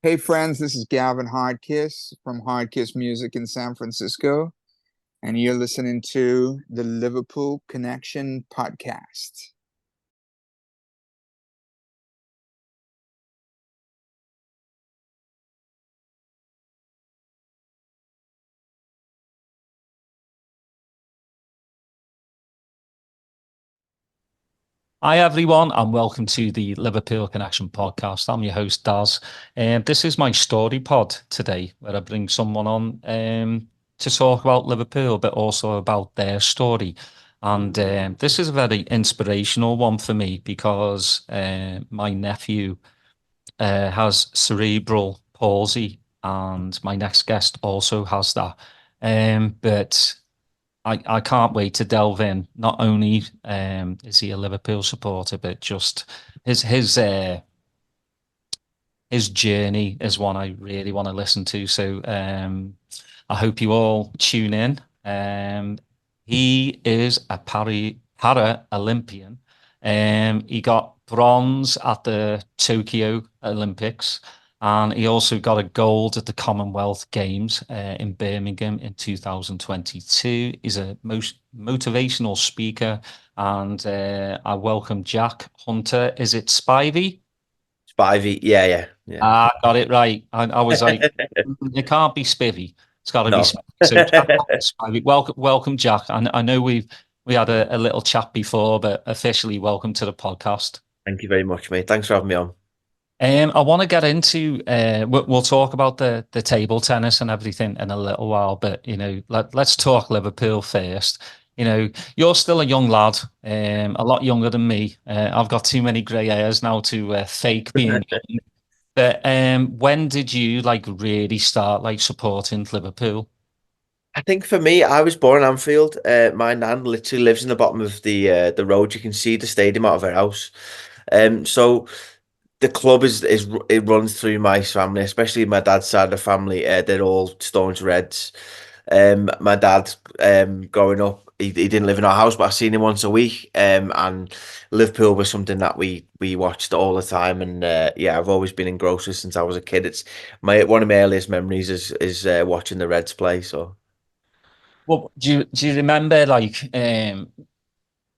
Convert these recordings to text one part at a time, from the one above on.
Hey friends, this is Gavin Hardkiss from Hardkiss Music in San Francisco, and you're listening to the Liverpool Connection podcast. Hi, everyone, and welcome to the Liverpool Connection podcast. I'm your host, Daz. This is my story pod today, where I bring someone on to talk about Liverpool, but also about their story. And this is a very inspirational one for me because my nephew has cerebral palsy, and my next guest also has that. But I can't wait to delve in. Not only is he a Liverpool supporter, but just his journey is one I really want to listen to. So I hope you all tune in. He is a para Olympian. He got bronze at the Tokyo Olympics, and he also got a gold at the Commonwealth Games in Birmingham in 2022. He's a most motivational speaker, and I welcome Jack Hunter. Is it Spivey? Spivey, yeah. Ah, got it right. I was like, it can't be Spivey. It's got to be No. Spivey. So Jack Spivey. Welcome, Jack. And I know we had a little chat before, but officially welcome to the podcast. Thank you very much, mate. Thanks for having me on. I want to get into we'll talk about the table tennis and everything in a little while, but let's talk Liverpool first. You're still a young lad, a lot younger than me. I've got too many grey hairs now to fake being young. But when did you like really start like supporting Liverpool? I think for me, I was born in Anfield. My nan literally lives in the bottom of the road. You can see the stadium out of her house. So the club is it runs through my family, especially my dad's side of the family. They're all staunch Reds. My dad, growing up, he didn't live in our house, but I seen him once a week. And Liverpool was something that we watched all the time. And yeah, I've always been engrossed since I was a kid. It's my one of my earliest memories is watching the Reds play. So Well, do you remember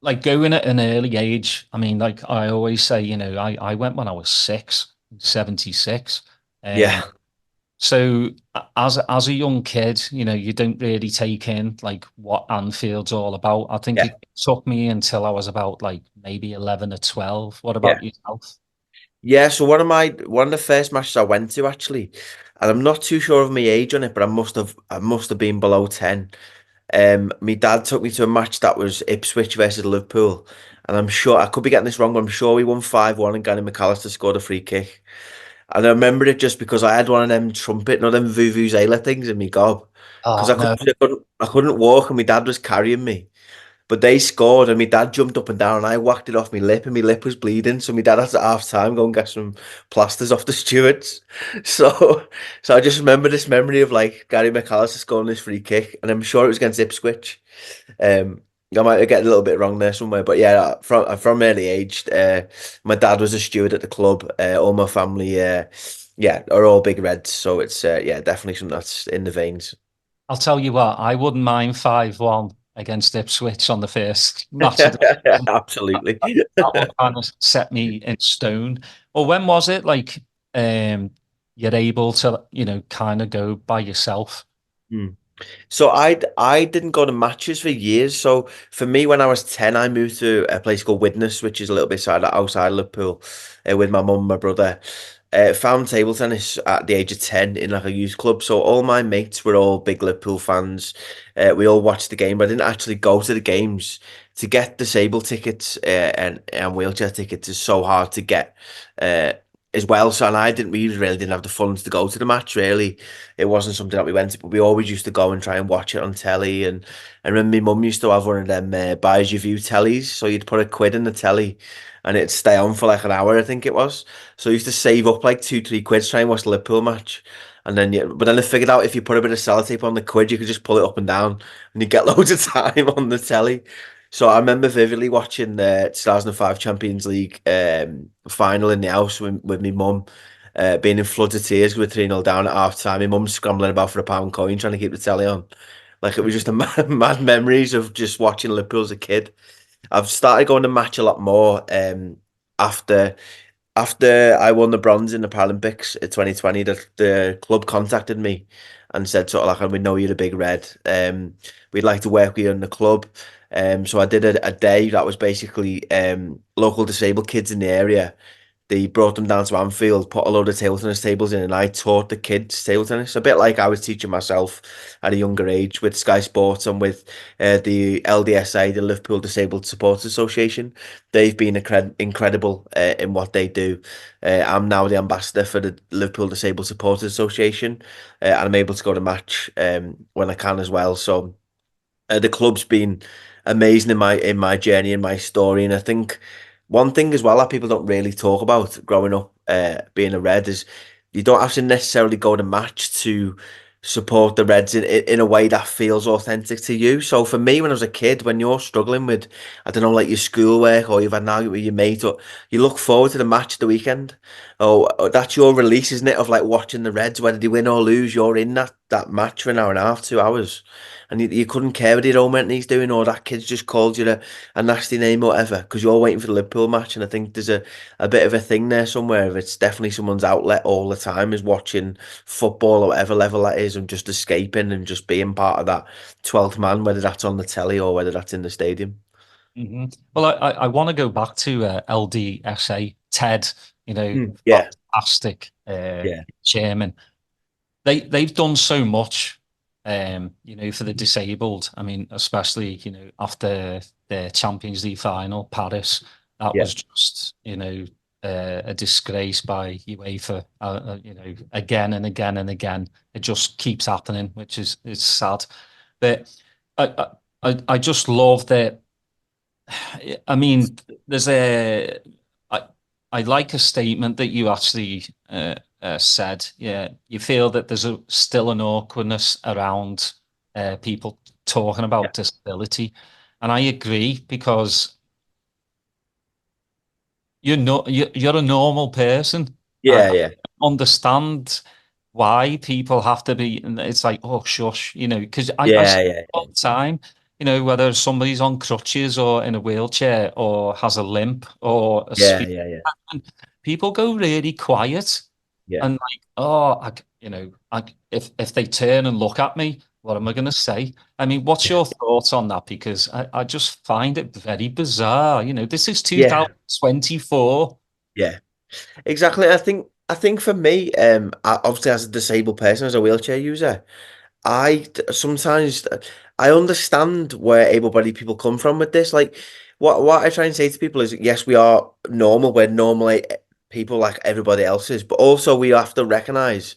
like going at an early age? I mean, like I always say, I went when I was 76. Um, yeah, so as a young kid, you don't really take in like what Anfield's all about. I think yeah, it took me until I was about like maybe 11 or 12. What yeah. about yourself? Yeah, so one of the first matches I went to actually, and I'm not too sure of my age on it, but I must have been below 10. My dad took me to a match that was Ipswich versus Liverpool, and I'm sure I could be getting this wrong, but I'm sure we won 5-1 and Gary McAllister scored a free kick. And I remember it just because I had one of them trumpet, not them vuvuzela things in my gob, because Oh I no. couldn't, I couldn't I couldn't walk, and my dad was carrying me. But they scored, and my dad jumped up and down, and I whacked it off my lip, and my lip was bleeding. So my dad had to half time go and get some plasters off the stewards. So, so I just remember this memory of like Gary McAllister scoring this free kick, and I'm sure it was against Ipswich. Um, I might get a little bit wrong there somewhere, but yeah, from early age, my dad was a steward at the club. All my family, yeah, are all big Reds, so it's yeah, definitely something that's in the veins. I'll tell you what, I wouldn't mind 5-1 against Ipswich on the first match of the season. Absolutely. That would kind of set me in stone. Well, when was it like you're able to, kind of go by yourself? Hmm. So I didn't go to matches for years. So for me, when I was 10, I moved to a place called Widnes, which is a little bit outside Liverpool, with my mum and my brother. Found table tennis at the age of 10 in like a youth club. So all my mates were all big Liverpool fans. We all watched the game, but I didn't actually go to the games. To get disabled tickets and wheelchair tickets is so hard to get uh, as well. So and I didn't really didn't have the funds to go to the match really. It wasn't something that we went to, but we always used to go and try and watch it on telly. And I remember my mum used to have one of them buys your view tellies, so you'd put a quid in the telly, and it'd stay on for like an hour, I think it was. So I used to save up like 2, 3 quid to try and watch the Liverpool match. And then but then I figured out if you put a bit of sellotape on the quid, you could just pull it up and down, and you get loads of time on the telly. So I remember vividly watching the 2005 Champions League final in the house with my mum. being in floods of tears with 3-0 down at half time. My mum's scrambling about for a pound coin trying to keep the telly on. Like it was just a mad memories of just watching Liverpool as a kid. I've started going to match a lot more after I won the bronze in the Paralympics in 2020. The club contacted me and said sort of like, we know you're a big red. We'd like to work with you in the club. So I did a day that was basically local disabled kids in the area. They brought them down to Anfield, put a load of table tennis tables in, and I taught the kids table tennis. A bit like I was teaching myself at a younger age with Sky Sports and with the LDSA, the Liverpool Disabled Supporters Association. They've been incredible in what they do. I'm now the ambassador for the Liverpool Disabled Supporters Association, and I'm able to go to match when I can as well. So the club's been amazing in my journey and my story, and I think one thing as well that people don't really talk about growing up, being a Red, is you don't have to necessarily go to match to support the Reds in a way that feels authentic to you. So for me, when I was a kid, when you're struggling with, I don't know, like your schoolwork or you've had an argument with your mate, or you look forward to the match of the weekend. Oh, that's your release, isn't it? Of like watching the Reds, whether they win or lose, you're in that match for an hour and a half, 2 hours. And you couldn't care what your own mate he's doing, or that kid's just called you a nasty name or whatever, because you're waiting for the Liverpool match. And I think there's a bit of a thing there somewhere. It's definitely someone's outlet all the time is watching football or whatever level that is, and just escaping and just being part of that 12th man, whether that's on the telly or whether that's in the stadium. Well, I want to go back to LDSA, Ted, Yeah, fantastic yeah, chairman. They've done so much, for the disabled. I mean, especially, after the Champions League final, Paris, that yeah, was just, a disgrace by UEFA, again and again and again. It just keeps happening, which is sad. But I just love that. I mean, there's I like a statement that you actually said. Yeah, you feel that there's still an awkwardness around people talking yeah, about disability, and I agree because you're a normal person. yeah, I yeah, understand why people have to be. And it's like, oh, shush, because I yeah, see yeah, all the time. Whether somebody's on crutches or in a wheelchair or has a limp or a yeah, speech, yeah, yeah, and people go really quiet yeah. and like, oh, if they turn and look at me, what am I going to say? I mean, what's your thoughts on that? Because I just find it very bizarre. This is Yeah, 2024. yeah, exactly. I think for me, obviously as a disabled person, as a wheelchair user, sometimes I understand where able-bodied people come from with this. Like, what I try and say to people is, yes, we are normal. We're normally people like everybody else is, but also we have to recognize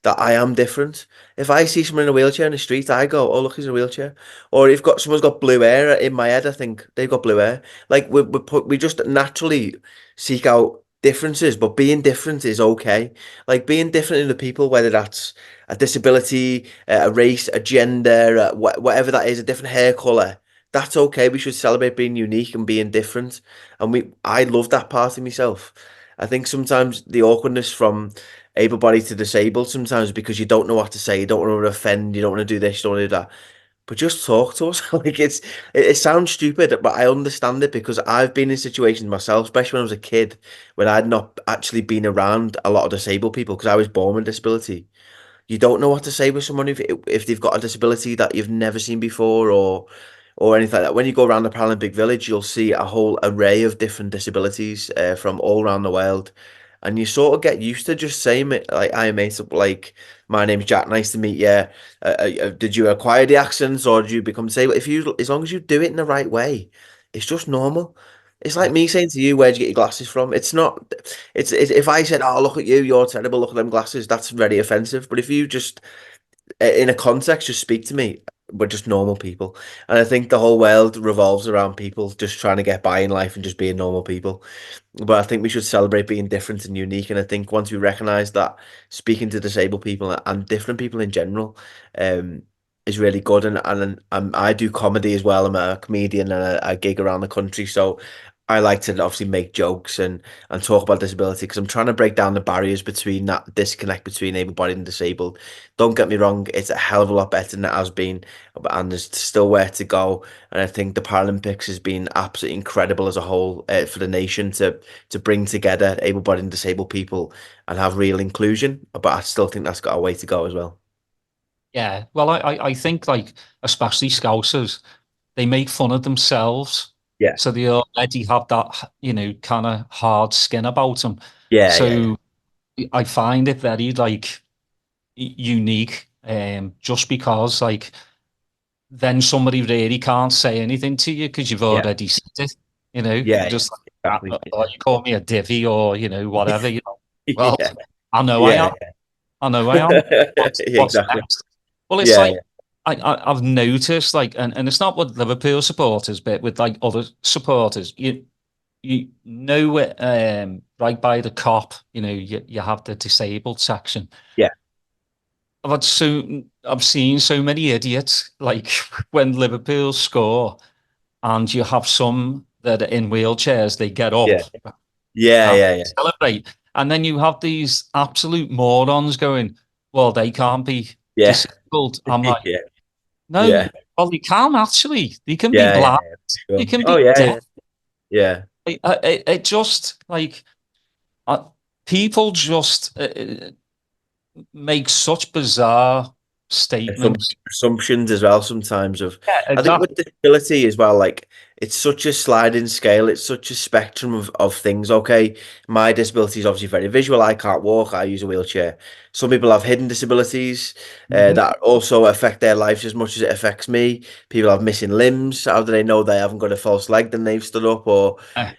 that I am different. If I see someone in a wheelchair in the street, I go, "Oh, look, he's in a wheelchair." Or if someone's got blue hair in my head, I think they've got blue hair. Like we just naturally seek out differences, but being different is okay. Like being different in the people, whether that's a disability, a race, a gender, whatever that is, a different hair color. That's okay. We should celebrate being unique and being different. And I love that part of myself. I think sometimes the awkwardness from able-bodied to disabled sometimes because you don't know what to say, you don't want to offend, you don't want to do this, you don't want to do that. But just talk to us. Like it sounds stupid, but I understand it because I've been in situations myself, especially when I was a kid, when I'd not actually been around a lot of disabled people because I was born with disability. You don't know what to say with someone if they've got a disability that you've never seen before or anything like that. When you go around the Paralympic Village, you'll see a whole array of different disabilities from all around the world, and you sort of get used to just saying it. Like, "Hi, mate. Like, my name's Jack. Nice to meet you. Did you acquire the accents or did you become disabled?" As long as you do it in the right way, it's just normal. It's like me saying to you, "Where'd you get your glasses from?" It's not. It's if I said, "Oh, look at you. You're terrible. Look at them glasses." That's very offensive. But if you just in a context, just speak to me. We're just normal people. And I think the whole world revolves around people just trying to get by in life and just being normal people. But I think we should celebrate being different and unique. And I think once we recognize that, speaking to disabled people and different people in general, um, is really good. And I do comedy as well. I'm a comedian and I gig around the country. So I like to obviously make jokes and talk about disability because I'm trying to break down the barriers between that disconnect between able-bodied and disabled. Don't get me wrong, it's a hell of a lot better than it has been, and there's still where to go. And I think the Paralympics has been absolutely incredible as a whole for the nation to bring together able-bodied and disabled people and have real inclusion. But I still think that's got a way to go as well. Yeah, well, I think like especially Scousers, they make fun of themselves, Yeah, so they already have that kind of hard skin about them. yeah, yeah, yeah, So I find it very like unique, just because like then somebody really can't say anything to you because you've yeah, already said it. yeah, Just exactly. or you call me a divvy or whatever. Well, Yeah, I know I am. yeah, I know I am. yeah, What's exactly. next? Well, it's Yeah, like I've noticed, like, and it's not with Liverpool supporters, but with like other supporters, right by the cop, you have the disabled section. yeah, I've seen so many idiots like when Liverpool score, and you have some that are in wheelchairs, they get up yeah, yeah, and yeah, yeah, celebrate, and then you have these absolute morons going, "Well, they can't be yeah, disabled." I'm like, yeah, no, yeah, well, they can actually. They can be yeah, yeah, blind. yeah, They sure. can Oh be yeah, deaf. yeah, yeah. It just like uh, people just make such bizarre statements. Assumptions as well sometimes of Yeah, I think with exactly. disability as well, like it's such a sliding scale, it's such a spectrum of things. Okay, my disability is obviously very visual. I can't walk, I use a wheelchair. Some people have hidden disabilities Mhm. that also affect their lives as much as it affects me. People have missing limbs. How do they know they haven't got a false leg then they've stood up? Or Uh,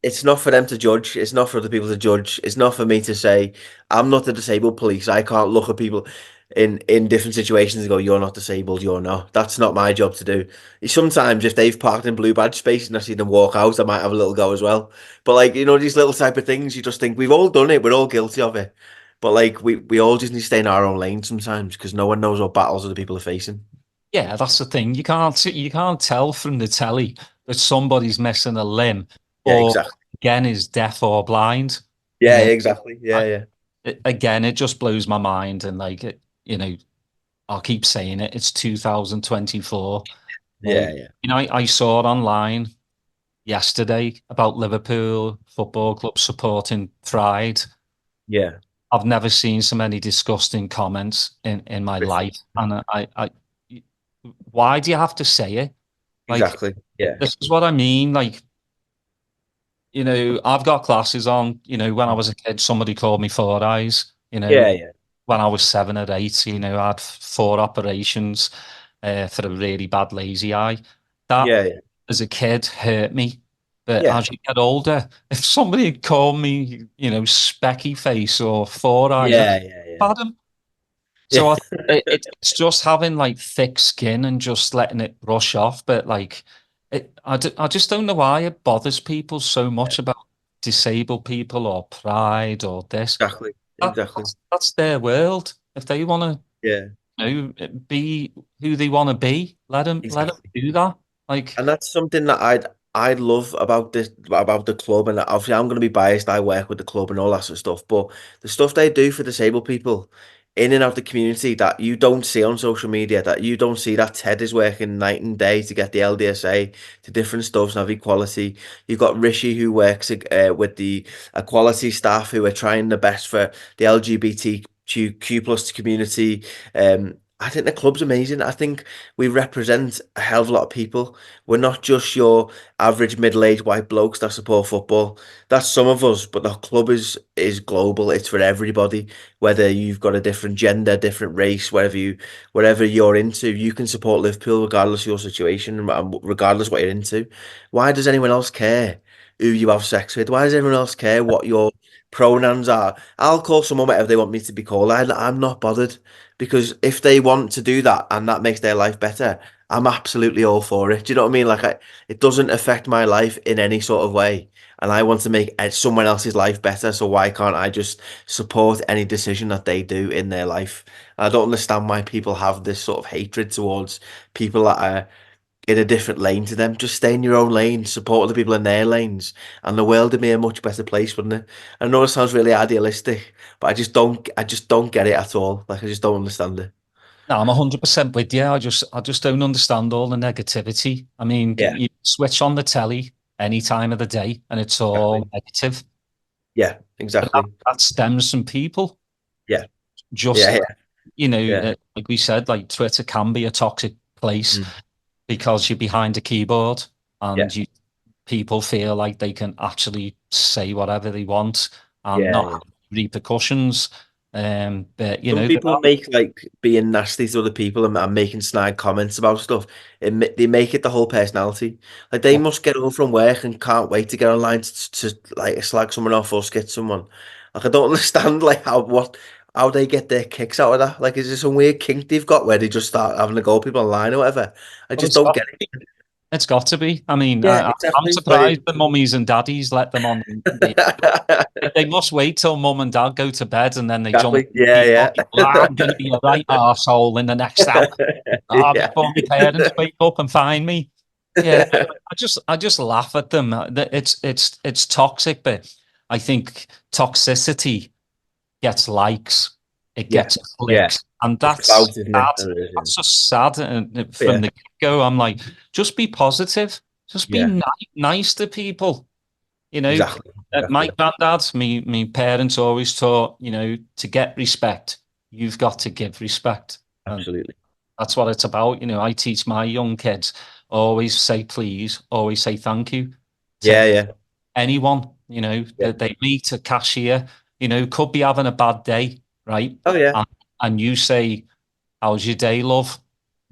it's not for them to judge. It's not for other people to judge. It's not for me to say, I'm not the disabled police. I can't look at people in different situations and go, you're not disabled, you're not. That's not my job to do. Sometimes if they've parked in blue badge space and I see them walk out, I might have a little go as well. But like, these little type of things, you just think we've all done it. We're all guilty of it. But like, we all just need to stay in our own lane sometimes because no one knows what battles other people are facing. yeah, that's the thing. You can't tell from the telly that somebody's missing a limb Yeah, or exactly. again is deaf or blind. You Yeah, know, exactly. Yeah, I, yeah. again, it just blows my mind. And like, I'll keep saying it. It's 2024. Yeah, yeah. I saw it online yesterday about Liverpool Football Club supporting Pride. Yeah. I've never seen so many disgusting comments in my With life, and why do you have to say it? Like, exactly. Yeah. this is what I mean. Like, I've got glasses on. When I was a kid, somebody called me Four Eyes. Yeah, yeah. When I was 7 or 8, I had 4 operations for a really bad lazy eye. That, Yeah, yeah. as a kid, hurt me. But Yeah. as you get older, if somebody had called me, specky face or Four Eyes, Yeah, yeah, yeah. pardon. Yeah. So it's just having like thick skin and just letting it brush off. But like, I just don't know why it bothers people so much about disabled people or pride or this. Exactly. That, Exactly. that's their world. If they want Yeah. to, be who they want to be, let them Exactly. do that. Like, And that's something that I'd love about this about the club. And obviously I'm gonna be biased. I work with the club and all that sort of stuff. But the stuff they do for disabled people in and out the community that you don't see on social media, that you don't see that Ted is working night and day to get the LDSA to different stuff and have equality. You've got Rishi who works with the equality staff who are trying the best for the LGBTQ plus community. I think the club's amazing. I think we represent a hell of a lot of people. We're not just your average middle-aged white blokes that support football. That's some of us, but the club is global. It's for everybody. Whether you've got a different gender, different race, whatever you're into, you can support Liverpool regardless of your situation and regardless what you're into. Why does anyone else care who you have sex with? Why does anyone else care what your pronouns are? I'll call someone whatever they want me to be called. I'm not bothered because if they want to do that and that makes their life better, I'm absolutely all for it. Do you know what I mean? Like, it doesn't affect my life in any sort of way, and I want to make someone else's life better. So why can't I just support any decision that they do in their life? I don't understand why people have this sort of hatred towards people that are in a different lane to them. Just stay in your own lane, support other people in their lanes, and the world would be a much better place, wouldn't it? I know it sounds really idealistic, but I just don't get it at all. Like I just don't understand it. No, I'm 100% with you. I just don't understand all the negativity. I mean, Yeah, you switch on the telly any time of the day and it's all exactly. negative. Yeah, But that, exactly. that stems from people. Yeah, yeah, Just, yeah, yeah. like we said, like Twitter can be a toxic place Mm, because you're behind a keyboard yeah, and people feel like they can actually say whatever they want and yeah, not yeah. have repercussions. But Some there people are, make like being nasty to other people and making snide comments about stuff. They make it the whole personality. Like they must get home from work and can't wait to get online to like slag someone off or skit someone. Like I don't understand like how they get their kicks out of that. Like is there some weird kink they've got where they just start having to go at people online or whatever? I well, just don't get it. it's got to be. I mean, Yeah, I'm exactly. surprised the mummies and daddies let them on. They must wait till mum and dad go to bed and then they jump Exactly. in the Yeah, keyboard. Well, I'm going to be a right arsehole in the next hour yeah. before my parents wake up and find me. Yeah, Yeah. I just laugh at them. It's toxic, but I think toxicity gets likes, it Yeah. gets Yeah. clicks, and It's that's clout, isn't sad. it? It is, yeah. That's just sad. And from Yeah. the get-go, I'm like, just be positive, just be Yeah. nice to people. You know, Exactly. my Exactly. granddad, me parents always taught, to get respect, you've got to give respect. And Absolutely. that's what it's about. I teach my young kids, always say please, always say thank you to Yeah, yeah, anyone, yeah. that they meet, a cashier, could be having a bad day, right? Oh, yeah. And you say, how's your day, love?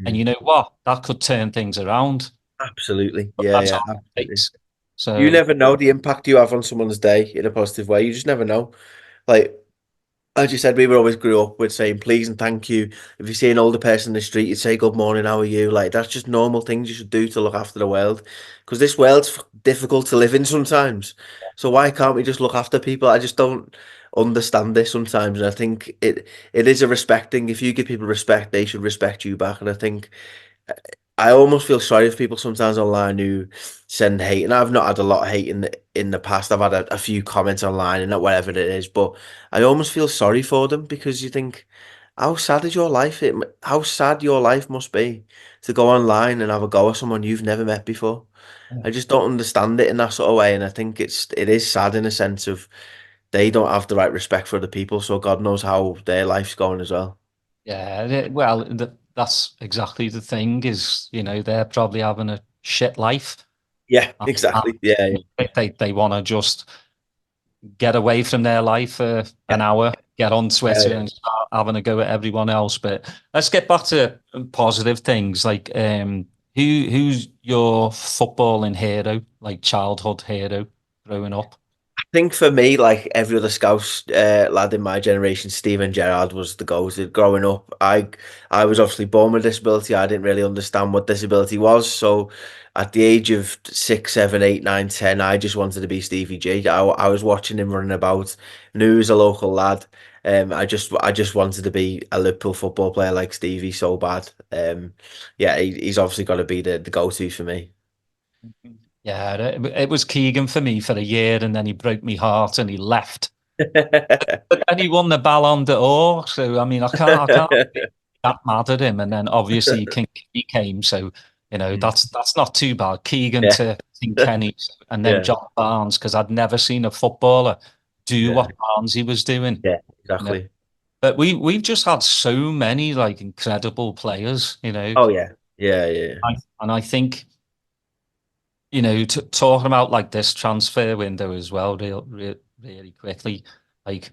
And Mm. you know what? That could turn things around. Absolutely. But Yeah, that's yeah, all it absolutely. takes. You So, never know the impact you have on someone's day in a positive way. You just never know. Like, as you said, we were always grew up with saying please and thank you. If you see an older person in the street, you'd say good morning, how are you? Like, that's just normal things you should do to look after the world. Because this world's difficult to live in sometimes. So why can't we just look after people? I just don't understand this sometimes. And I think it is a respect thing. If you give people respect, they should respect you back. And I think I almost feel sorry for people sometimes online who send hate, and I've not had a lot of hate in the past. I've had a few comments online and not whatever it is, but I almost feel sorry for them because you think, how sad is your life? How sad your life must be to go online and have a go at someone you've never met before. I just don't understand it in that sort of way, and I think it is sad in a sense of they don't have the right respect for other people, so God knows how their life's going as well. yeah, well, that's exactly the thing is, they're probably having a shit life. Yeah, And exactly. Yeah, yeah, they want to just get away from their life for yeah, an hour, get on yeah, Twitter yeah. and start having a go at everyone else. But let's get back to positive things. Like, who's your footballing hero, like childhood hero growing up? Think for me, like every other Scouse lad in my generation, Steven Gerrard was the go-to. Growing up, I was obviously born with a disability. I didn't really understand what disability was. So at the age of 6, 7, 8, 9, 10, I just wanted to be Stevie G. I was watching him running about, knew he was a local lad. I just wanted to be a Liverpool football player like Stevie so bad. Yeah, he's obviously got to be the go-to for me. Yeah, it was Keegan for me for a year, and then he broke my heart and he left. And he won the Ballon d'Or. So I mean, I can't be that mad at him. And then obviously King Kenny came, so Mm. that's not too bad. Keegan Yeah, to King Kenny, and then yeah, John Barnes, because I'd never seen a footballer do yeah, what Barnes was doing. yeah, You know, exactly. but we've just had so many like incredible players. Oh yeah, yeah, yeah, And I think talking about like this transfer window as well, really quickly, like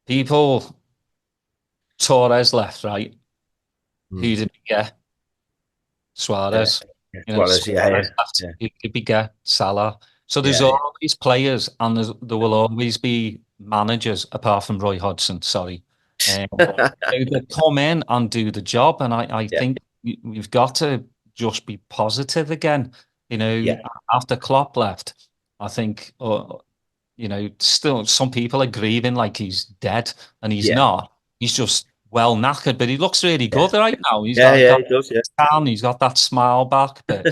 people. Torres left, right? Who mm. did we get? Yeah, Suarez. yeah. Suarez, yeah, yeah, Suarez left. yeah, Who did we get? Salah. So there's yeah, always players, and there will always be managers, apart from Roy Hodgson. Sorry, yeah, that come in and do the job, and I yeah, think we've got to just be positive again. yeah, After Klopp left, I think, still some people are grieving like he's dead, and he's yeah, not. He's just well knackered, but he looks really Yeah, good right now. He's yeah, got it does. Yeah, tan, he's got that smile back. But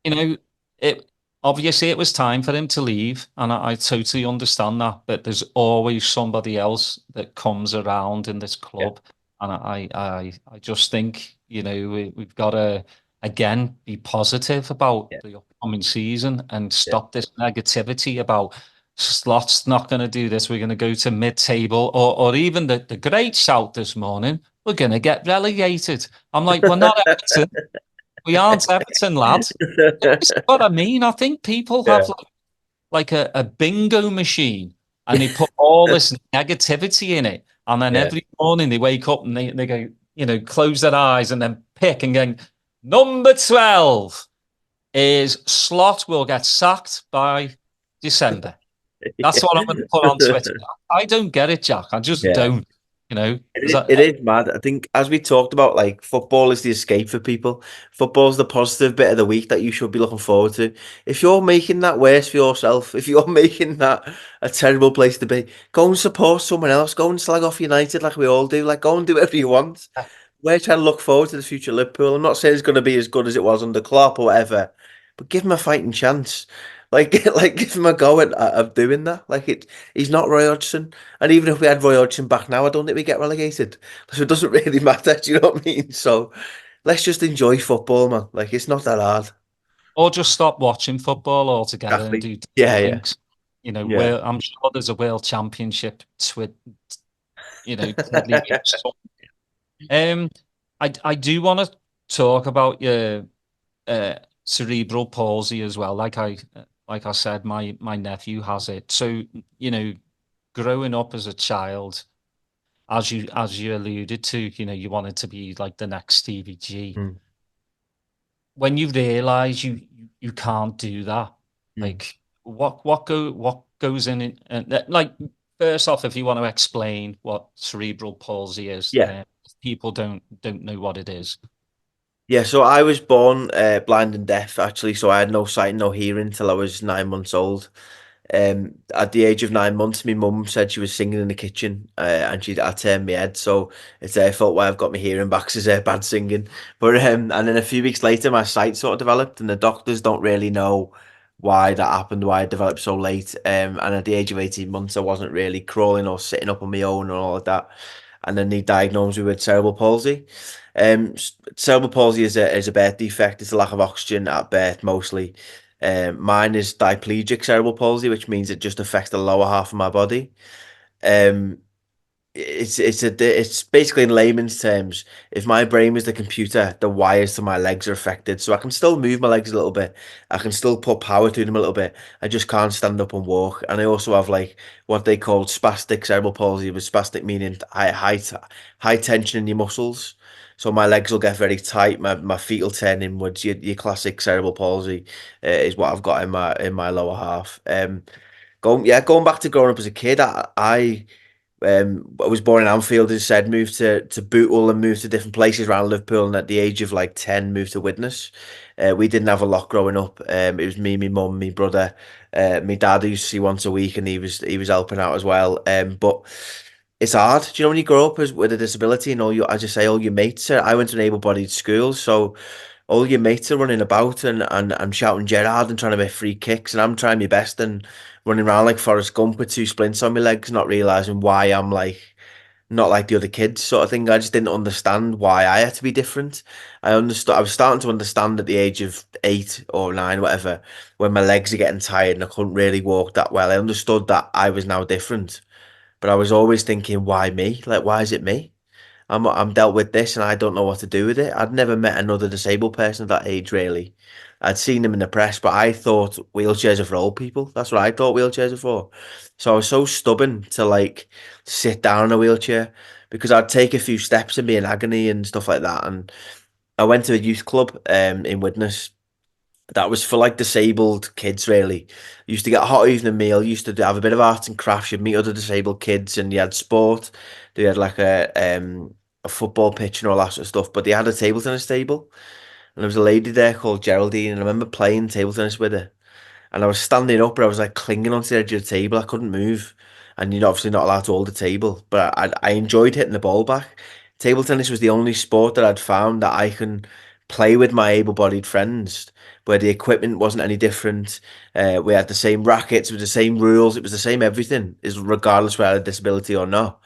you know, it obviously it was time for him to leave, and I totally understand that. But there's always somebody else that comes around in this yeah, club, and I just think we've got to again be positive about yeah, the upcoming season and yeah. stop this negativity about Slot's not going to do this. We're going to go to mid-table, or even the great shout this morning. We're going to get relegated. I'm like, we're not Everton. We aren't Everton, lads. That's what I mean. I think people Yeah. have like a bingo machine and they put all this negativity in it. And then Yeah. every morning they wake up and they go, close their eyes and then pick and go, number 12 is Slot will get sacked by December. That's what I'm going to put on Twitter. I don't get it, Jack. I just Yeah. don't. It is mad. I think, as we talked about, like, football is the escape for people. Football's the positive bit of the week that you should be looking forward to. If you're making that worse for yourself, if you're making that a terrible place to be, go and support someone else. Go and slag off United like we all do. Like, go and do whatever you want. We're trying to look forward to the future of Liverpool. I'm not saying it's going to be as good as it was under Klopp or whatever, but give him a fighting chance. Like, like give him a go at doing that. He's not Roy Hodgson. And even if we had Roy Hodgson back now, I don't think we get relegated. So it doesn't really matter. Do you know what I mean? So let's just enjoy football, man. Like, it's not that hard. or just stop watching football altogether and Exactly. do Yeah, yeah, things. yeah. I'm sure there's a world championship deadly games. Um, I do want to talk about your cerebral palsy as well. Like I said, my nephew has it. So, growing up as a child, as you alluded to, you wanted to be like the next Stevie G. Mm, When you realize you can't do that, mm. like what goes in it, and like first off, if you want to explain what cerebral palsy is, Yeah. people don't know what it is. Yeah, so I was born blind and deaf, actually. So I had no sight, no hearing till I was 9 months old. At the age of 9 months, my mum said she was singing in the kitchen, and I turned my head, so it's their fault why I've got my hearing back, because bad singing. But and then a few weeks later, my sight sort of developed, and the doctors don't really know why that happened, why it developed so late. And at the age of 18 months, I wasn't really crawling or sitting up on my own and all of that. And then they diagnosed me with cerebral palsy. Cerebral palsy is a birth defect. It's a lack of oxygen at birth mostly. Mine is diplegic cerebral palsy, which means it just affects the lower half of my body. Um, it's basically, in layman's terms, if my brain was the computer, the wires to my legs are affected. So I can still move my legs a little bit. I can still put power to them a little bit. I just can't stand up and walk. And I also have, like, what they call spastic cerebral palsy, with spastic meaning high tension in your muscles. So my legs will get very tight. My feet will turn inwards. Your classic cerebral palsy is what I've got in my lower half. Going back to growing up as a kid, I was born in Anfield, as I said, moved to Bootle and moved to different places around Liverpool, and at the age of like 10 moved to Widnes. We didn't have a lot growing up. It was me, my mum, my brother, my dad, who used to see once a week, and he was helping out as well. But it's hard. Do you know, when you grow up with a disability, and as you say, all your mates I went to an able-bodied school, so all your mates are running about and shouting Gerrard and trying to make free kicks, and I'm trying my best and running around like Forrest Gump with two splints on my legs, not realizing why I'm like not like the other kids, sort of thing. I just didn't understand why I had to be different. I was starting to understand at the age of 8 or 9, whatever, when my legs are getting tired and I couldn't really walk that well. I understood that I was now different, but I was always thinking, why me? Like, why is it me? I'm dealt with this and I don't know what to do with it. I'd never met another disabled person at that age, really. I'd seen them in the press, but I thought wheelchairs are for old people. That's what I thought wheelchairs are for. So I was so stubborn to, like, sit down in a wheelchair, because I'd take a few steps and be in agony and stuff like that. And I went to a youth club in Widnes that was for, like, disabled kids, really. Used to get a hot evening meal, used to have a bit of arts and crafts, you'd meet other disabled kids, and you had sport. They had like a football pitch and all that sort of stuff, but they had a table tennis table, and there was a lady there called Geraldine, and I remember playing table tennis with her, and I was standing up, but I was like clinging onto the edge of the table. I couldn't move, and you're obviously not allowed to hold the table, but I enjoyed hitting the ball back. Table tennis was the only sport that I'd found that I can play with my able-bodied friends, where the equipment wasn't any different. We had the same rackets, with the same rules, it was the same everything, is regardless whether I had a disability or not.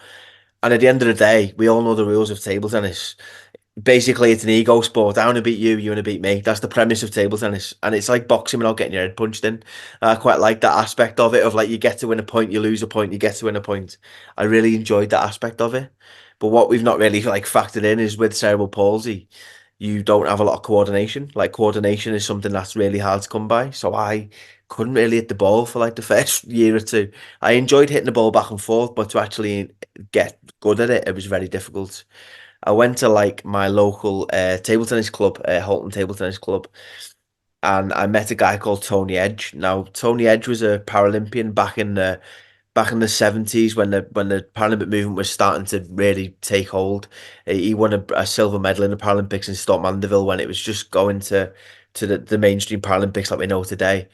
And at the end of the day, we all know the rules of table tennis. Basically, it's an ego sport. I want to beat you, you want to beat me. That's the premise of table tennis, and it's like boxing without getting your head punched in. I quite like that aspect of it, of like you get to win a point, you lose a point, you get to win a point. I really enjoyed that aspect of it. But what we've not really like factored in is with cerebral palsy, you don't have a lot of coordination. Like coordination is something that's really hard to come by. So I couldn't really hit the ball for like the first year or two. I enjoyed hitting the ball back and forth, but to actually get good at it, it was very difficult. I went to like my local table tennis club, Holton Table Tennis Club, and I met a guy called Tony Edge. Now, Tony Edge was a Paralympian back in the 70s when the Paralympic movement was starting to really take hold. He won a silver medal in the Paralympics in Stoke Mandeville when it was just going to the mainstream Paralympics like we know today.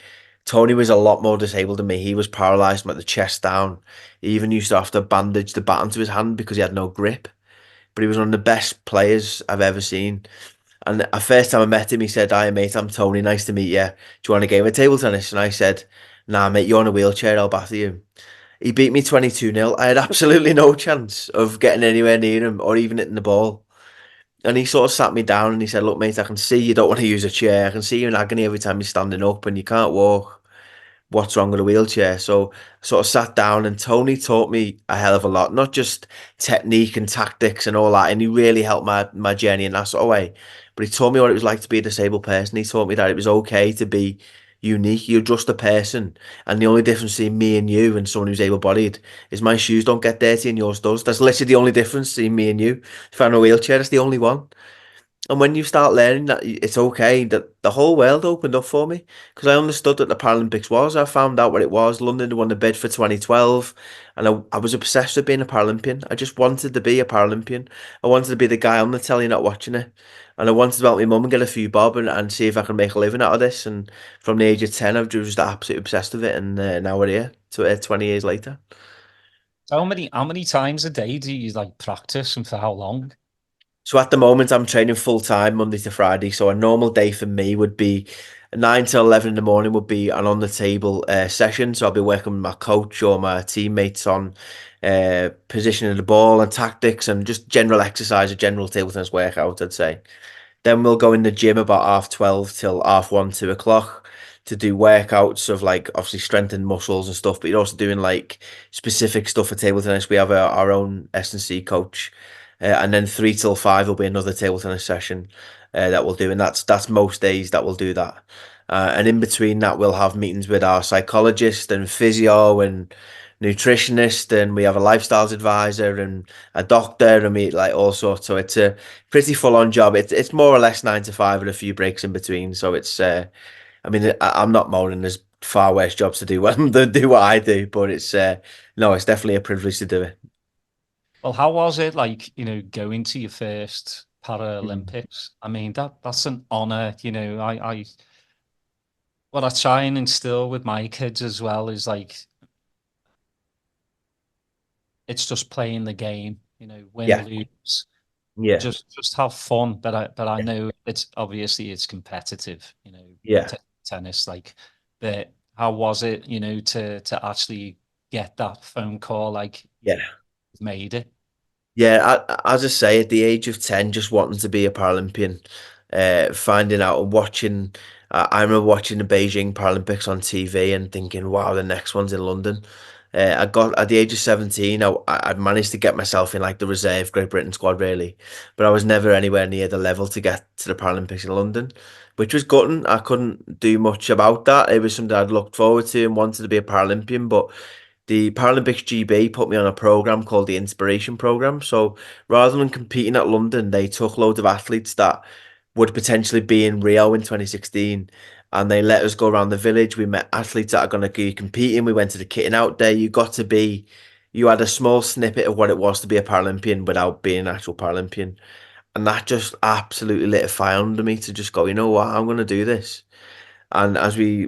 Tony was a lot more disabled than me. He was paralyzed from like the chest down. He even used to have to bandage the baton to his hand because he had no grip. But he was one of the best players I've ever seen. And the first time I met him, he said, "Hi, mate, I'm Tony. Nice to meet you. Do you want a game of table tennis?" And I said, "Nah, mate, you're on a wheelchair. I'll batter you." He beat me 22-0. I had absolutely no chance of getting anywhere near him or even hitting the ball. And he sort of sat me down and he said, "Look, mate, I can see you don't want to use a chair. I can see you in agony every time you're standing up and you can't walk. What's wrong with a wheelchair?" So I sort of sat down and Tony taught me a hell of a lot, not just technique and tactics and all that. And he really helped my journey in that sort of way. But he taught me what it was like to be a disabled person. He taught me that it was okay to be unique. You're just a person. And the only difference between me and you and someone who's able bodied is my shoes don't get dirty and yours does. That's literally the only difference between me and you. If I'm in a wheelchair, that's the only one. And when you start learning that it's okay, that the whole world opened up for me because I understood that the Paralympics was. I found out what it was. London won the bid for 2012, and I was obsessed with being a Paralympian. I just wanted to be a Paralympian. I wanted to be the guy on the telly not watching it. And I wanted to help my mum and get a few bob and see if I can make a living out of this. And from the age of 10, I've just absolutely obsessed with it. And now we're here, 20 years later. How many times a day do you like practice and for how long? So at the moment, I'm training full time Monday to Friday. So a normal day for me would be 9 to 11 in the morning would be an on the table session. So I'll be working with my coach or my teammates on positioning the ball and tactics and just general exercise, a general table tennis workout, I'd say. Then we'll go in the gym about 12:30 till 1:30, 2 o'clock to do workouts of like obviously strengthen muscles and stuff. But you're also doing like specific stuff for table tennis. We have our own S&C coach, and then 3 till 5 will be another table tennis session that we'll do, and that's most days that we'll do that. And in between that, we'll have meetings with our psychologist and physio and nutritionist, and we have a lifestyles advisor and a doctor, and we like all sorts. So it's a pretty full on job. It's more or less 9 to 5 with a few breaks in between. So it's I mean I'm not moaning. There's far worse jobs to do than do what I do, but it's no, it's definitely a privilege to do it. Well, how was it like, going to your first Mm. Paralympics? I mean, that's an honor, I what I try and instill with my kids as well is like it's just playing the game, win, Yeah, lose, yeah, just have fun. But I yeah, know it's competitive, yeah, tennis. Like, but how was it, to actually get that phone call like yeah. you've made it? Yeah, as I say, at the age of 10, just wanting to be a Paralympian, finding out and watching. I remember watching the Beijing Paralympics on TV and thinking, wow, the next one's in London. I got at the age of 17, I managed to get myself in like the reserve Great Britain squad, really, but I was never anywhere near the level to get to the Paralympics in London, which was gutting. I couldn't do much about that. It was something I'd looked forward to and wanted to be a Paralympian, but the Paralympics GB put me on a program called the Inspiration Program. So rather than competing at London, they took loads of athletes that would potentially be in Rio in 2016 and they let us go around the village. We met athletes that are going to be competing. We went to the kitting out day. You had a small snippet of what it was to be a Paralympian without being an actual Paralympian. And that just absolutely lit a fire under me to just go, you know what, I'm going to do this. And we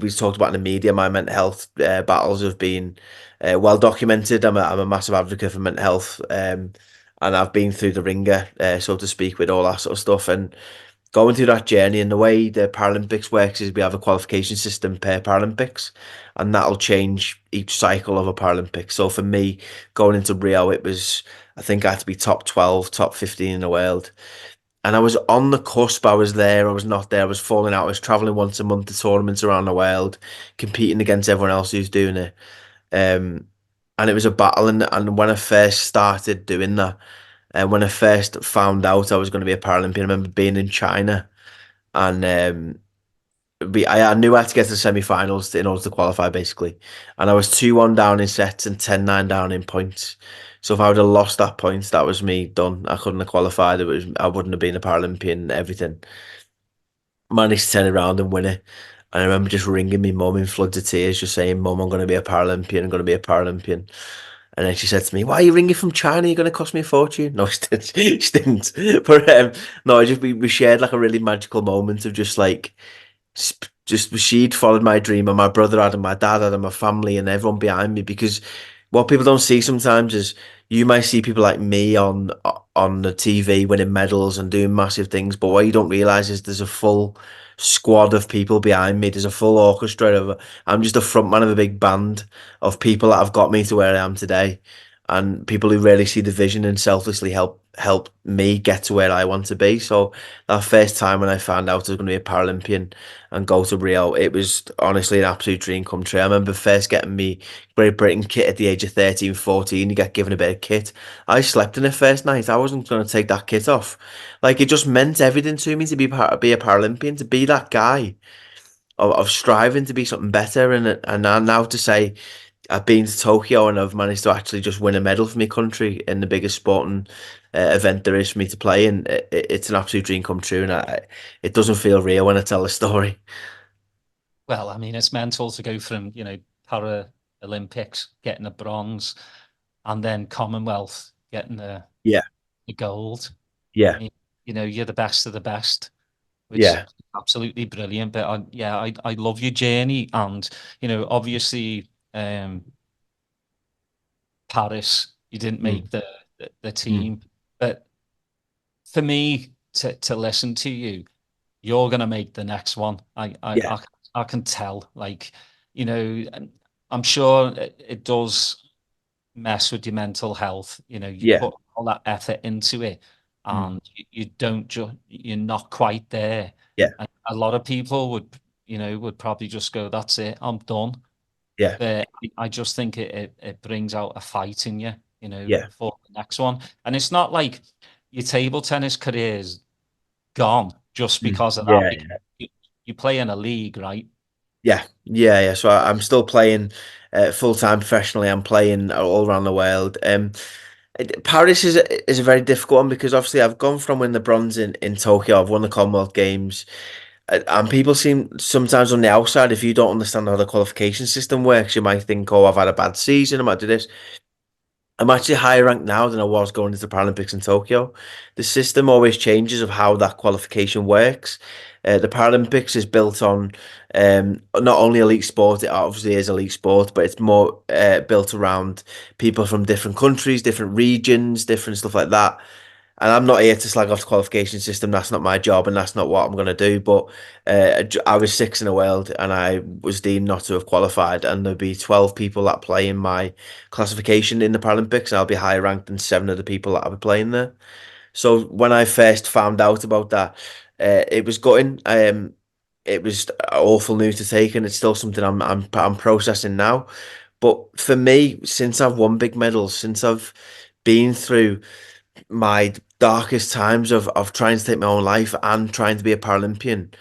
talked about in the media, my mental health battles have been well documented. I'm a massive advocate for mental health, and I've been through the ringer, so to speak, with all that sort of stuff. And going through that journey, and the way the Paralympics works is we have a qualification system per Paralympics, and that'll change each cycle of a Paralympic. So for me, going into Rio, it was, I think I had to be top 12, top 15 in the world. And I was on the cusp. I was there, I was not there, I was falling out. I was traveling once a month to tournaments around the world, competing against everyone else who's doing it. Um, and it was a battle. And when I first started doing that, and when I first found out I was going to be a Paralympian, I remember being in China, and I knew I had to get to the semi-finals in order to qualify, basically. And I was 2-1 down in sets and 10-9 down in points. So if I would have lost that points, that was me done. I couldn't have qualified. I wouldn't have been a Paralympian. Everything. Managed to turn around and win it. And I remember just ringing my mum in floods of tears, just saying, "Mum, I'm going to be a Paralympian. I'm going to be a Paralympian." And then she said to me, "Why are you ringing from China? You're going to cost me a fortune." No, she didn't. But no, we shared like a really magical moment of just like, just she'd followed my dream, and my brother had, and my dad had, and my family, and everyone behind me. Because what people don't see sometimes is, you might see people like me on the TV winning medals and doing massive things, but what you don't realize is there's a full squad of people behind me. There's a full orchestra of. I'm just a front man of a big band of people that have got me to where I am today, and people who really see the vision and selflessly help me get to where I want to be. So that first time when I found out I was going to be a Paralympian and go to Rio, it was honestly an absolute dream come true. I remember first getting me Great Britain kit at the age of 13, 14. You get given a bit of kit. I slept in it first night. I wasn't going to take that kit off. Like, it just meant everything to me to be a Paralympian, to be that guy of striving to be something better. And now to say I've been to Tokyo and I've managed to actually just win a medal for my country in the biggest sporting event there is for me to play in. It's an absolute dream come true, and it doesn't feel real when I tell the story. Well, I mean, it's mental to go from, Paralympics getting a bronze, and then Commonwealth getting Yeah, the gold. I yeah, mean, you're the best of the best, which is yeah, absolutely brilliant. But I love your journey, and obviously, Paris, you didn't mm, make the mm, team, but for me to listen to you, you're gonna make the next one. yeah, I can tell. Like, and I'm sure it does mess with your mental health. You yeah, put all that effort into it, mm, and you don't just you're not quite there. yeah, And a lot of people would probably just go, "That's it, I'm done." yeah, But I just think it brings out a fight in you, yeah, for the next one. And it's not like your table tennis career is gone just because of that, yeah, because you play in a league, right? yeah. So I'm still playing full time professionally. I'm playing all around the world. Paris is a very difficult one, because obviously I've gone from winning the bronze in Tokyo. I've won the Commonwealth Games. And people seem sometimes on the outside, if you don't understand how the qualification system works, you might think, "Oh, I've had a bad season, I might do this." I'm actually higher ranked now than I was going into the Paralympics in Tokyo. The system always changes of how that qualification works. The Paralympics is built on not only elite sport, it obviously is elite sport, but it's more built around people from different countries, different regions, different stuff like that. And I'm not here to slag off the qualification system. That's not my job, and that's not what I'm going to do. But I was sixth in the world, and I was deemed not to have qualified. And there'll be 12 people that play in my classification in the Paralympics, and I'll be higher ranked than seven of the people that I'll be playing there. So when I first found out about that, it was gutting. It was awful news to take, and it's still something I'm processing now. But for me, since I've won big medals, since I've been through my darkest times of trying to take my own life and trying to be a Paralympian,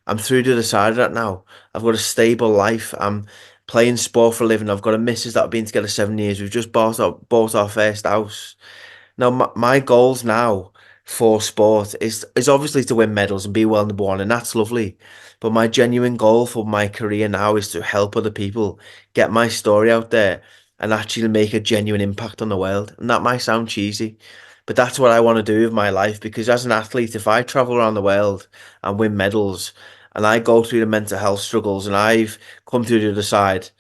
I'm through to the side of that now. I've got a stable life. I'm playing sport for a living. I've got a missus that I've been together 7 years. We've just bought our first house. Now, my goals now for sport is obviously to win medals and be world number one, and that's lovely. But my genuine goal for my career now is to help other people, get my story out there, and actually make a genuine impact on the world. And that might sound cheesy, but that's what I want to do with my life. Because as an athlete, if I travel around the world and win medals, and I go through the mental health struggles, and I've come through the other side,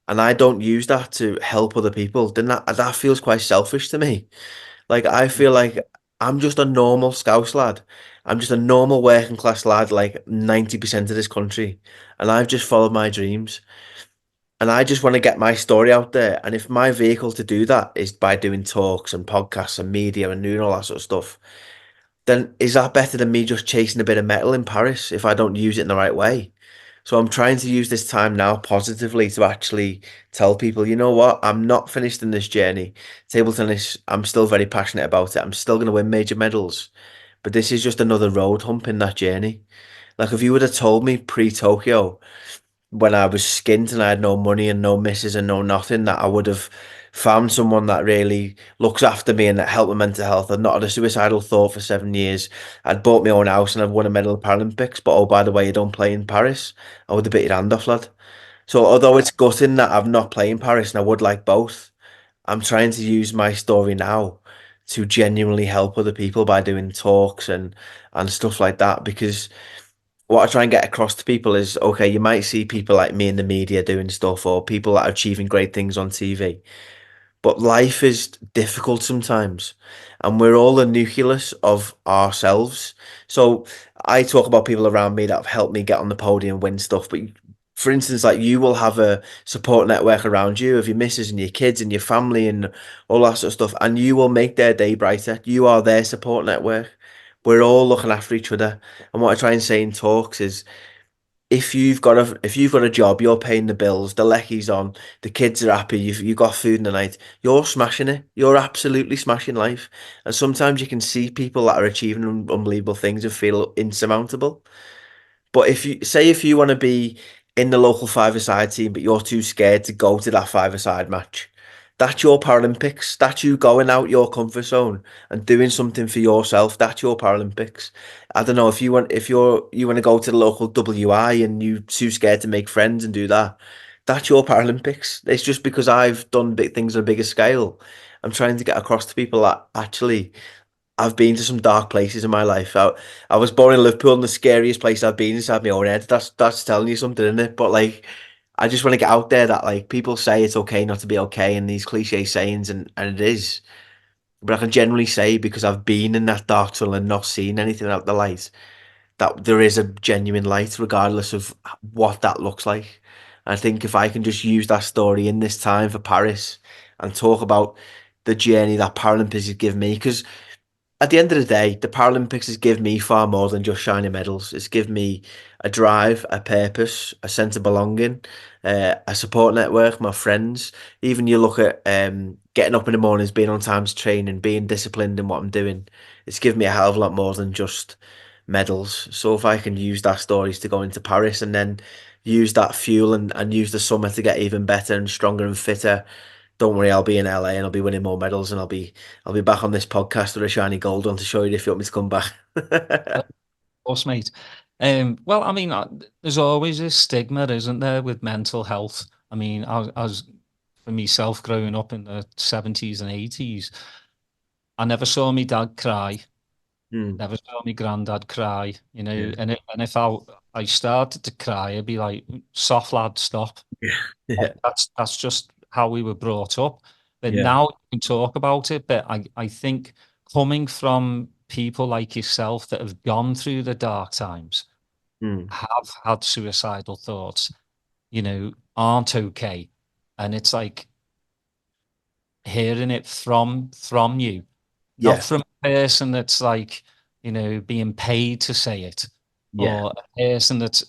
and I don't use that to help other people, then that feels quite selfish to me. Like I feel like I'm just a normal Scouse lad. I'm just a normal working class lad, like 90% of this country, and I've just followed my dreams. And I just want to get my story out there. And if my vehicle to do that is by doing talks and podcasts and media and doing all that sort of stuff, then is that better than me just chasing a bit of metal in Paris if I don't use it in the right way? So I'm trying to use this time now positively to actually tell people, you know what, I'm not finished in this journey. Table tennis, I'm still very passionate about it. I'm still going to win major medals, but this is just another road hump in that journey. Like if you would have told me pre-Tokyo, when I was skint and I had no money and no misses and no nothing, that I would have found someone that really looks after me and that helped my mental health. I'd not had a suicidal thought for 7 years. I'd bought my own house and I'd won a medal at Paralympics. But oh, by the way, you don't play in Paris. I would have bit your hand off, lad. So although it's gutting that I've not played in Paris and I would like both, I'm trying to use my story now to genuinely help other people by doing talks and stuff like that because what I try and get across to people is okay, you might see people like me in the media doing stuff or people that are achieving great things on TV, but life is difficult sometimes, and we're all the nucleus of ourselves. So I talk about people around me that have helped me get on the podium and win stuff, but for instance, like you will have a support network around you of your missus and your kids and your family and all that sort of stuff, and you will make their day brighter. You are their support network. We're all looking after each other. And what I try and say in talks is if you've got a job, you're paying the bills, the lecky's on, the kids are happy, you've got food in the night, you're smashing it. You're absolutely smashing life. And sometimes you can see people that are achieving unbelievable things and feel insurmountable. But if you want to be in the local five-a-side team, but you're too scared to go to that five-a-side match, that's your Paralympics. That's you going out your comfort zone and doing something for yourself. That's your Paralympics. I don't know if you want to go to the local WI and you too scared to make friends and do that. That's your Paralympics. It's just because I've done big things on a bigger scale. I'm trying to get across to people that actually I've been to some dark places in my life. I was born in Liverpool, and the scariest place I've been inside my own head. That's telling you something, isn't it? But like, I just want to get out there that like people say it's okay not to be okay, and these cliche sayings, and it is. But I can generally say because I've been in that dark tunnel and not seen anything out the light, that there is a genuine light, regardless of what that looks like. And I think if I can just use that story in this time for Paris and talk about the journey that Paralympics has given me, because at the end of the day, the Paralympics has given me far more than just shiny medals. It's given me a drive, a purpose, a sense of belonging, a support network, my friends. Even you look at getting up in the mornings, being on time to train, and being disciplined in what I'm doing. It's given me a hell of a lot more than just medals. So if I can use that stories to go into Paris and then use that fuel and use the summer to get even better and stronger and fitter, don't worry, I'll be in LA and I'll be winning more medals and I'll be back on this podcast with a shiny gold one to show you if you want me to come back. Of course, mate. Well, I mean, there's always a stigma, isn't there, with mental health? I mean, as for myself, growing up in the 70s and 80s, I never saw my dad cry. Hmm. Never saw my granddad cry, Yeah. and if I started to cry, I'd be like, soft lad, stop. Yeah. Like, Yeah. that's just how we were brought up. But Yeah. now you can talk about it. But I think coming from people like yourself that have gone through the dark times, Hmm. have had suicidal thoughts, aren't okay. And it's like hearing it from you, not Yeah. from a person that's like, being paid to say it, Yeah. or a person that's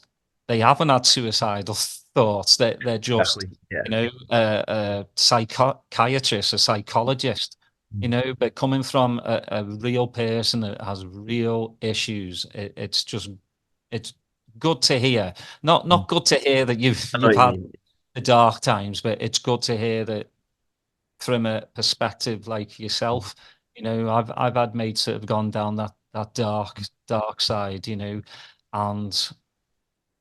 they haven't had suicidal thoughts. They're just, Exactly. Yeah. a psychiatrist, a psychologist, but coming from a real person that has real issues, it's good to hear. Not good to hear that you've I know you've what you had mean. the dark times, but it's good to hear that from a perspective like yourself. I've had mates that have gone down that dark side, and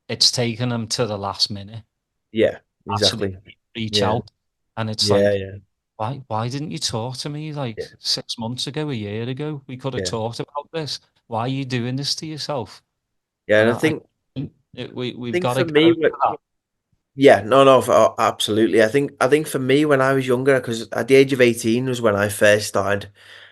it's taken them to the last minute Yeah. actually Exactly. reach Yeah. out, and it's Yeah. like, Yeah. why didn't you talk to me like Yeah. 6 months ago, a year ago? We could have Yeah. talked about this. Why are you doing this to yourself? Yeah. And And I I think think we've think got to for get me, over that. yeah, no, no, absolutely. I think for me when I was younger, because at the age of 18 was when I first started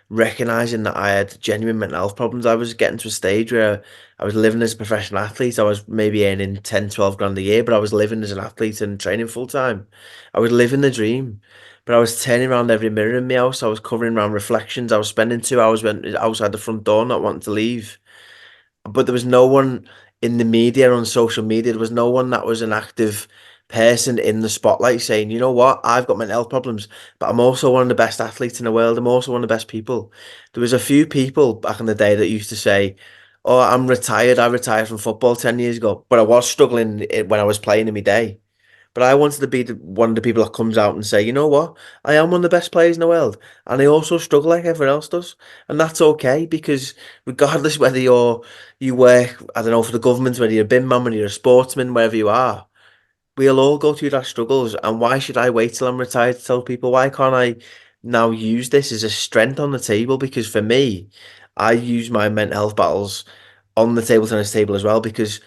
recognizing that I had genuine mental health problems. I was getting to a stage where I was living as a professional athlete. I was maybe earning 10, 12 grand a year, but I was living as an athlete and training full time. I was living the dream. But I was turning around every mirror in my house. I was covering around reflections. I was spending 2 hours outside the front door, not wanting to leave. But there was no one in the media, on social media. There was no one that was an active person in the spotlight saying, you know what, I've got mental health problems, but I'm also one of the best athletes in the world. I'm also one of the best people. There was a few people back in the day that used to say, oh, I'm retired. I retired from football 10 years ago, but I was struggling when I was playing in my day. But I wanted to be one of the people that comes out and say, you know what, I am one of the best players in the world, and I also struggle like everyone else does, and that's okay because regardless whether you work, I don't know, for the government, whether you're a bin man, whether you're a sportsman, wherever you are, we'll all go through that struggles. And why should I wait till I'm retired to tell people? Why can't I now use this as a strength on the table? Because for me, I use my mental health battles on the table tennis table as well because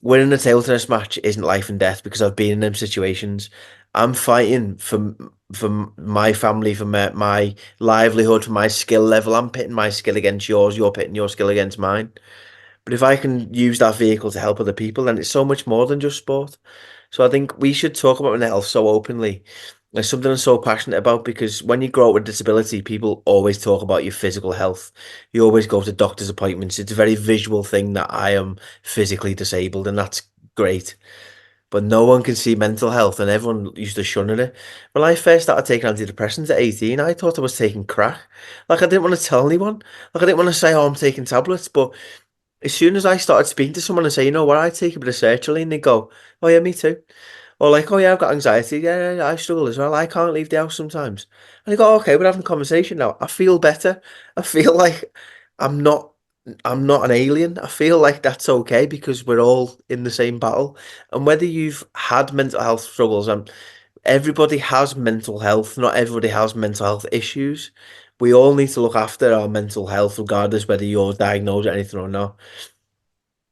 winning a table tennis match isn't life and death because I've been in them situations. I'm fighting for my family, for my livelihood, for my skill level. I'm pitting my skill against yours. You're pitting your skill against mine. But if I can use that vehicle to help other people, then it's so much more than just sport. So I think we should talk about mental health so openly. It's something I'm so passionate about because when you grow up with disability, people always talk about your physical health. You always go to doctor's appointments. It's a very visual thing that I am physically disabled, and that's great. But no one can see mental health, and everyone used to shun it. When I first started taking antidepressants at 18, I thought I was taking crack. Like I didn't want to tell anyone. Like I didn't want to say, "Oh, I'm taking tablets." But as soon as I started speaking to someone and say, "You know what, I take a bit of sertraline," they go, "Oh yeah, me too." Or like, "Oh yeah, I've got anxiety. Yeah, I struggle as well. I can't leave the house sometimes." And they go, "Okay, we're having a conversation now. I feel better. I feel like I'm not I'm not an alien. I feel like that's okay because we're all in the same battle. And whether you've had mental health struggles, everybody has mental health. Not everybody has mental health issues. We all need to look after our mental health, regardless whether you're diagnosed with anything or not,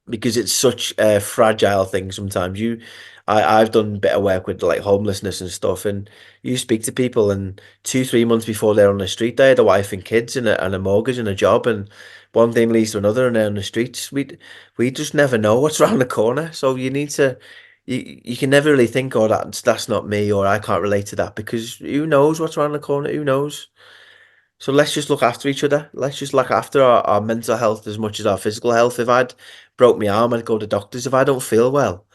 because it's such a fragile thing sometimes. I've done a bit of work with like homelessness and stuff, and you speak to people, and 2, 3 months before they're on the street, they had a wife and kids and a mortgage and a job, and one thing leads to another, and they're on the streets. We just never know what's around the corner. So you need to, you can never really think, oh, that's not me, or I can't relate to that, because who knows what's around the corner? Who knows? So let's just look after each other. Let's just look after our mental health as much as our physical health. If I'd broke my arm, I'd go to doctors. If I don't feel well,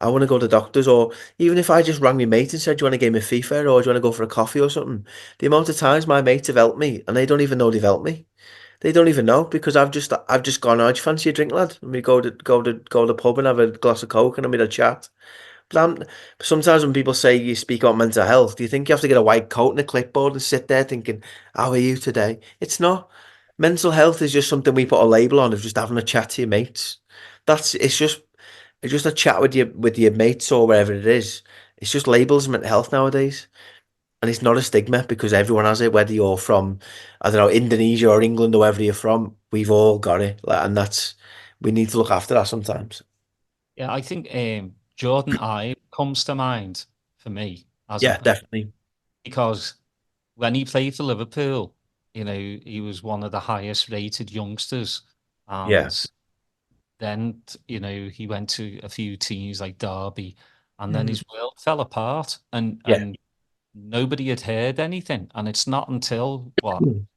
I want to go to doctors. Or even if I just rang my mate and said, "Do you want a game of FIFA, or do you want to go for a coffee or something?" The amount of times my mates have helped me and they don't even know they've helped me. They don't even know because I've just gone, "Oh, do you fancy a drink, lad?" And we go to the pub and have a glass of Coke and a bit of chat. But sometimes when people say you speak about mental health, do you think you have to get a white coat and a clipboard and sit there thinking, "How are you today?" It's not. Mental health is just something we put a label on of just having a chat to your mates. It's just a chat with your mates or wherever it is. It's just labels mental health nowadays. And it's not a stigma because everyone has it, whether you're from, I don't know, Indonesia or England or wherever you're from, we've all got it. Like, and we need to look after that sometimes. Yeah, I think Jordan I comes to mind for me as a Yeah, player definitely. because when he played for Liverpool, he was one of the highest rated youngsters. Yeah. And then, he went to a few teams like Derby, and then Mm. his world fell apart Yeah. and nobody had heard anything. And it's not until what, Mm.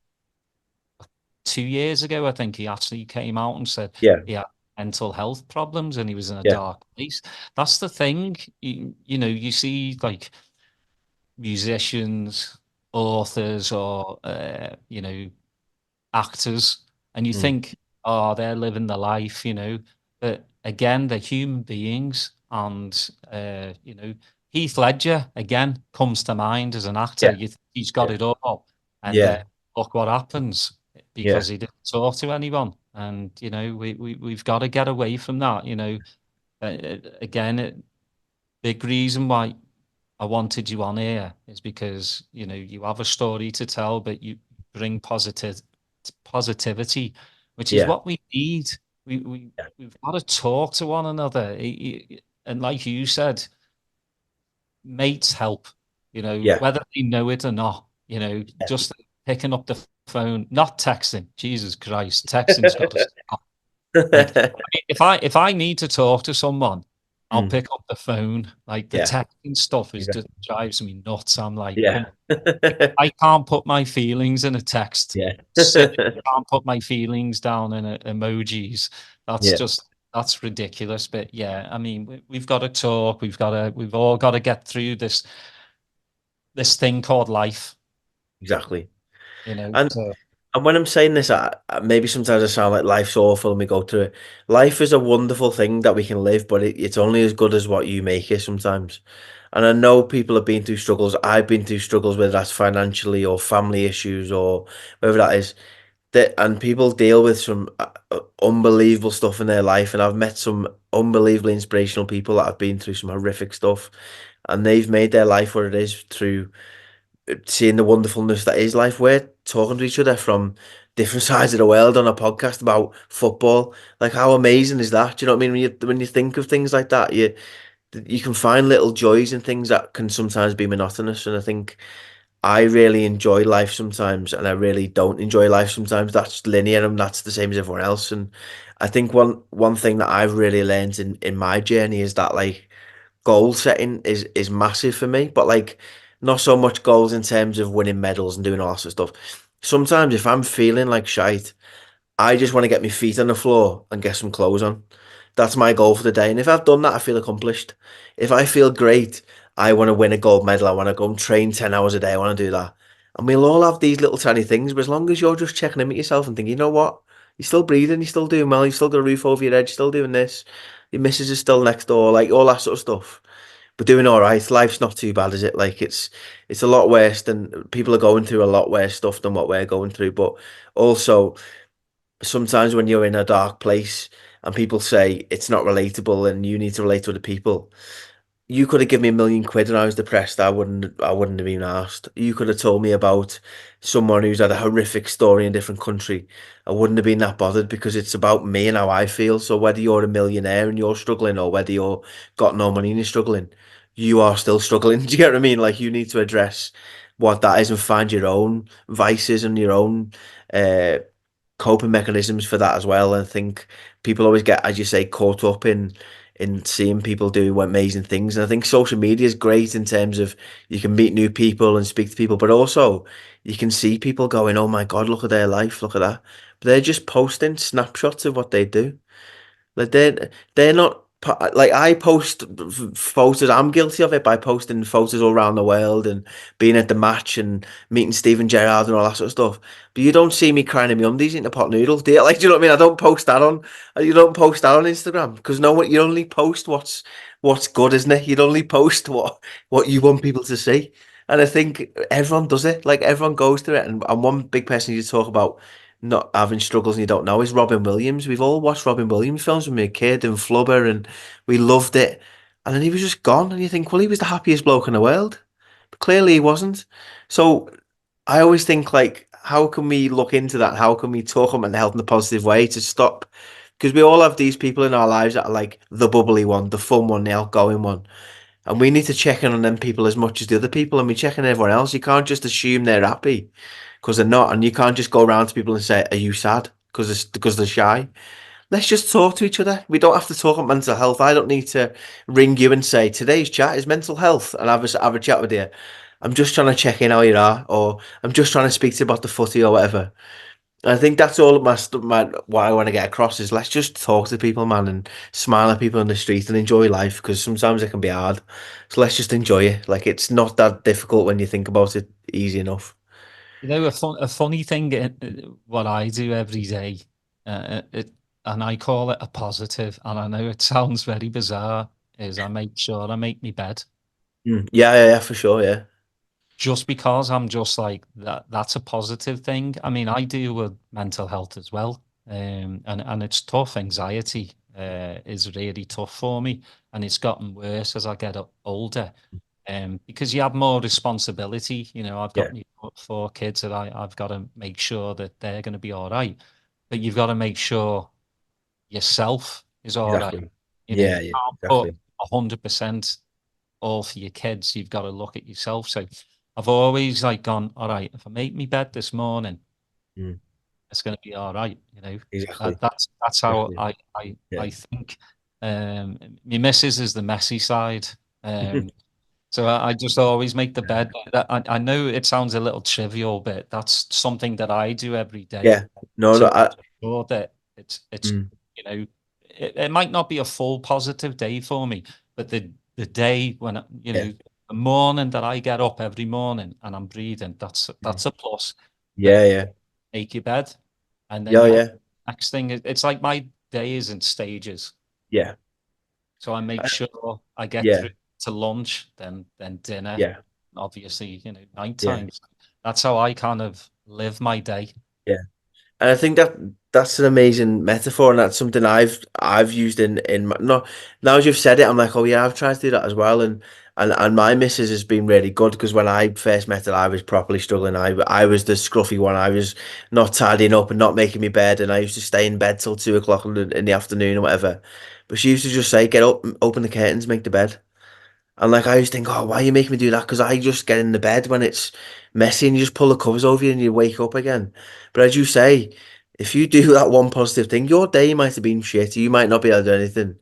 2 years ago, I think he actually came out and said Yeah. he had mental health problems and he was in a Yeah. dark place. That's the thing. You see like musicians, authors, or actors, and you Mm. think, oh, they're living the life, but again, they're human beings. And Heath Ledger again comes to mind as an actor. Yeah. He's got Yeah. it all, and Yeah. then look what happens Yeah. because he didn't talk to anyone. And we've got to get away from that. Again, big reason why I wanted you on here is because you have a story to tell, but you bring positivity, which is Yeah. what we need. We we Yeah. we've got to talk to one another. And like you said, mates help. Yeah. Whether they know it or not. Yeah. Just picking up the phone, not texting. Jesus Christ, texting's got to stop. Like, if I need to talk to someone, I'll Mm, pick up the phone. Like the yeah, texting stuff is just exactly. drives me nuts. I'm like, come Yeah. on. I can't put my feelings in a text. Yeah. Can't put my feelings down in emojis. That's Yeah, just that's ridiculous. But yeah, I mean, we've got to talk. We've all got to get through this thing called life. exactly. You know. And So and when I'm saying this, maybe sometimes I sound like life's awful and we go through it. Life is a wonderful thing that we can live, but it's only as good as what you make it sometimes. And I know people have been through struggles. I've been through struggles, whether that's financially or family issues or whatever that is. And people deal with some unbelievable stuff in their life. And I've met some unbelievably inspirational people that have been through some horrific stuff, and they've made their life what it is through seeing the wonderfulness that is life. We're talking to each other from different sides of the world on a podcast about football. Like, how amazing is that? Do you know what I mean? When you think of things like that, you can find little joys in things that can sometimes be monotonous. And I think I really enjoy life sometimes, and I really don't enjoy life sometimes. That's linear, and that's the same as everyone else. And I think one thing that I've really learned in my journey is that, like, goal setting is massive for me, but like not so much goals in terms of winning medals and doing all that sort of stuff. Sometimes if I'm feeling like shite, I just want to get my feet on the floor and get some clothes on. That's my goal for the day. And if I've done that, I feel accomplished. If I feel great, I want to win a gold medal. I want to go and train 10 hours a day. I want to do that. And we'll all have these little tiny things, but as long as you're just checking in with yourself and thinking, you know what? You're still breathing, you're still doing well, you've still got a roof over your head, you're still doing this. Your missus is still next door, like all that sort of stuff. But doing all right. Life's not too bad, is it? Like, it's a lot worse than people are going through, a lot worse stuff than what we're going through. But also, sometimes when you're in a dark place and people say it's not relatable and you need to relate to other people, you could have given me £1,000,000 and I was depressed. I wouldn't have even asked. You could have told me about someone who's had a horrific story in a different country. I wouldn't have been that bothered because it's about me and how I feel. So whether you're a millionaire and you're struggling or whether you're got no money and you're struggling, you are still struggling. Do you get what I mean? Like, you need to address what that is and find your own vices and your own uh coping mechanisms for that as well. And I think people always get, as you say, caught up in seeing people do amazing things. And I think social media is great in terms of you can meet new people and speak to people, but also you can see people going, "Oh my God, look at their life, look at that." But they're just posting snapshots of what they do. Like, they're not like, I post photos. I'm guilty of it by posting photos all around the world and being at the match and meeting Steven Gerrard and all that sort of stuff. But you don't see me crying in my undies eating a pot noodle, do you? Like, do you know what I mean? I don't post that on. You don't post that on Instagram because no one. You only post what's good, isn't it? You'd only post what you want people to see. And I think everyone does it. Like, everyone goes through it. And one big person you talk about not having struggles and you don't know is Robin Williams. We've all watched Robin Williams films when we were a kid and Flubber, and we loved it. And then he was just gone, and you think, well, he was the happiest bloke in the world. But clearly he wasn't. So I always think, like, how can we look into that? How can we talk about mental health in a positive way to stop? Because we all have these people in our lives that are like the bubbly one, the fun one, the outgoing one. And we need to check in on them people as much as the other people, and we check in on everyone else. You can't just assume they're happy because they're not, and you can't just go around to people and say, "Are you sad?" because they're shy. Let's just talk to each other. We don't have to talk about mental health. I don't need to ring you and say today's chat is mental health and have a chat with you. I'm just trying to check in how you are, or I'm just trying to speak to you about the footy or whatever. I think that's all my what I want to get across is, let's just talk to people, man, and smile at people in the street and enjoy life, because sometimes it can be hard. So let's just enjoy it. Like, it's not that difficult when you think about it. Easy enough. you know, a funny thing, what I do every day, and I call it a positive, and I know it sounds very bizarre, is I make sure I make my bed. Mm. Yeah, for sure. Yeah, Just because I'm just like that, that's a positive thing. I mean, I deal with mental health as well, and it's tough. Anxiety is really tough for me, and it's gotten worse as I get older. Because you have more responsibility. You know, I've yeah, got my four kids that I've got to make sure that they're going to be all right. But you've got to make sure yourself is all right. exactly. You know, you Yeah, can't put exactly. 100% all for your kids. You've got to look at yourself. So I've always like gone, all right, if I make me bed this morning, Mm. It's going to be all right. Exactly. That's how Exactly. I Yeah. think. My missus is the messy side. So I just always make the bed. I know it sounds a little trivial, but that's something that I do every day Yeah. No, no. to ensure that it's Mm, you know it might not be a full positive day for me, but the day when yeah. the morning that I get up every morning and I'm breathing, Mm. that's a plus. But Yeah. Yeah. make your bed, and then Yeah. you Yeah. next thing. It's like my day is in stages, Yeah. so I make I- sure I get Yeah. through to lunch, then dinner, Yeah. obviously, Yeah. nighttime. That's how I kind of live my day. Yeah. And I think that's an amazing metaphor, and that's something I've used in my, no, now as you've said it, I'm like, oh yeah, I've tried to do that as well, and my missus has been really good because when I first met her, I was properly struggling. I was the scruffy one. I was not tidying up and not making me bed, and I used to stay in bed till 2 o'clock in the afternoon or whatever. But she used to just say, "Get up, open the curtains, make the bed." And like I used to think, oh, why you make me do that? Because I just get in the bed when it's messy and you just pull the covers over you and you wake up again. But as you say, if you do that one positive thing, your day might have been shit. You might not be able to do anything.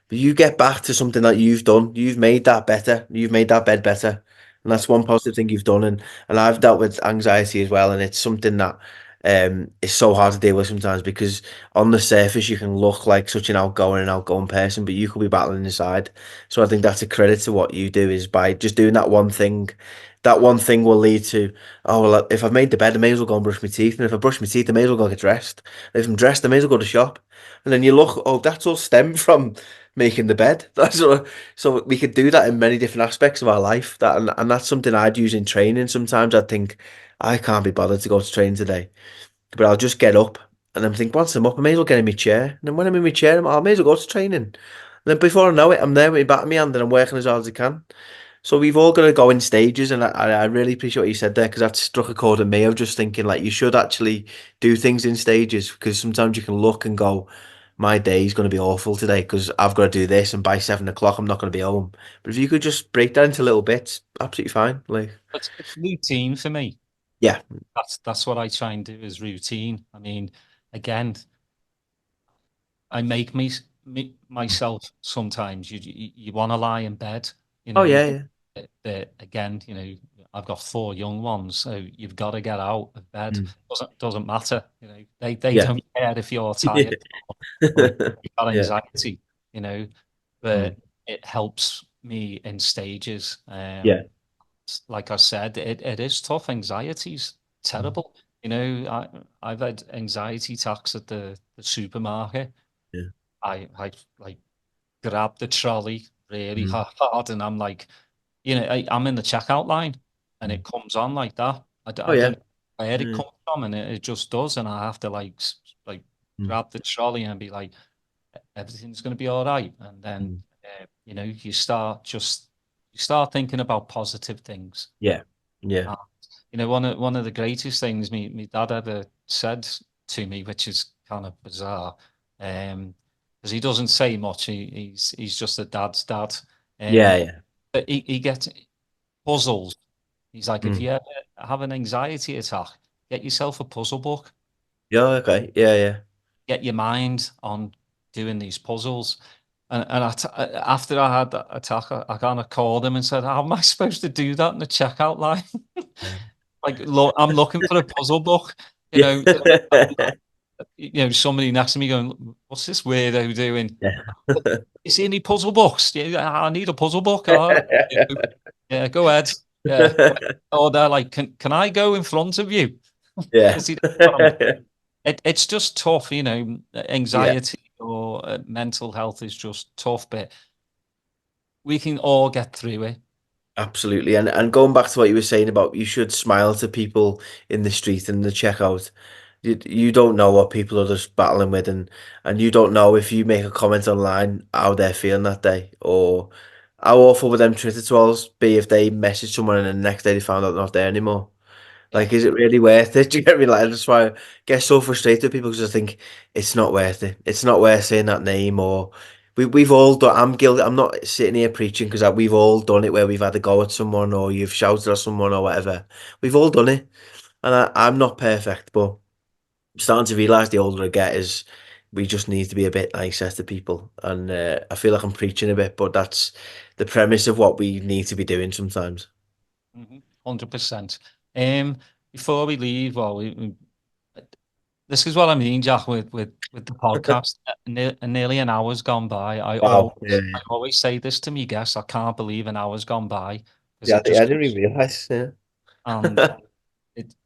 But you get back to something that you've done. You've made that better. You've made that bed better. And that's one positive thing you've done. And I've dealt with anxiety as well. And it's something that is so hard to deal with sometimes because on the surface you can look like such an outgoing person, but you could be battling inside. So I think that's a credit to what you do is by just doing that one thing will lead to, oh, well, if I've made the bed, I may as well go and brush my teeth. And if I brush my teeth, I may as well go get dressed. And if I'm dressed, I may as well go to shop. And then you look, oh, that's all stemmed from making the bed. So we could do that in many different aspects of our life. And that's something I'd use in training. Sometimes I'd think, I can't be bothered to go to training today. But I'll just get up and I'm thinking, once I'm up, I may as well get in my chair. And then when I'm in my chair, I may as well go to training. And then before I know it, I'm there with my bat in my hand and I'm working as hard as I can. So we've all got to go in stages. And I really appreciate what you said there because that struck a chord in me of just thinking like you should actually do things in stages because sometimes you can look and go, my day's going to be awful today because I've got to do this and by 7 o'clock I'm not going to be home. But if you could just break that into little bits, absolutely fine. Like, It's routine for me. yeah, That's what I try and do is routine. I mean, again, I make myself sometimes. You want to lie in bed, you oh know. yeah, yeah. But again, I've got four young ones, so you've got to get out of bed. Mm. Doesn't matter, They Yeah. don't care if you're tired or you've got Yeah. anxiety, you know. Mm. But it helps me in stages. Yeah. Like I said, it is tough. Anxiety's Mm. terrible. I've had anxiety attacks at the supermarket. Yeah. I like grab the trolley really Mm. hard, and I'm like, I'm in the checkout line, and Mm. it comes on like that. Oh I yeah. don't know where it Mm. comes from, and it just does, and I have to like Mm. grab the trolley and be like, everything's going to be all right, and then Mm. you start thinking about positive things. Yeah. Yeah. Uh, one of the greatest things me dad ever said to me, which is kind of bizarre, because he doesn't say much. He's just a dad's dad. Yeah. Um, Yeah. but he gets puzzles. He's like, if Mm. you ever have an anxiety attack, get yourself a puzzle book. Yeah. Okay. Yeah. Yeah. Get your mind on doing these puzzles. And after I had that attack, I kind of called him and said, "How am I supposed to do that in the checkout line?" Like, look, I'm looking for a puzzle book. You know, Yeah. somebody next to me going, "What's this weirdo doing? Yeah. You see any puzzle books? Yeah, I need a puzzle book. Yeah, go ahead. Yeah." Or they're like, "Can I go in front of you?" Yeah. Because it's just tough, Yeah. anxiety or mental health is just tough, but we can all get through it. Absolutely. And going back to what you were saying about you should smile to people in the street and the checkout. You don't know what people are just battling with and you don't know if you make a comment online how they're feeling that day or how awful would them Twitter trolls be if they message someone and the next day they found out they're not there anymore. Yeah. Like, is it really worth it? Do you get me? Like, that's why I get so frustrated with people because I think it's not worth it. It's not worth saying that name or we've all done. I'm guilty. I'm not sitting here preaching because we've all done it where we've had a go at someone or you've shouted at someone or whatever. We've all done it, and I'm not perfect, but starting to realise the older I get is we just need to be a bit nicer to people. And I feel like I'm preaching a bit, but that's the premise of what we need to be doing sometimes. 100%. Before we leave, well, this is what I mean, Jack, with the podcast. Nearly an hour's gone by. Wow. Yeah, I always say this to me guests. I can't believe an hour's gone by because yeah, it I just didn't even realise. Yeah. and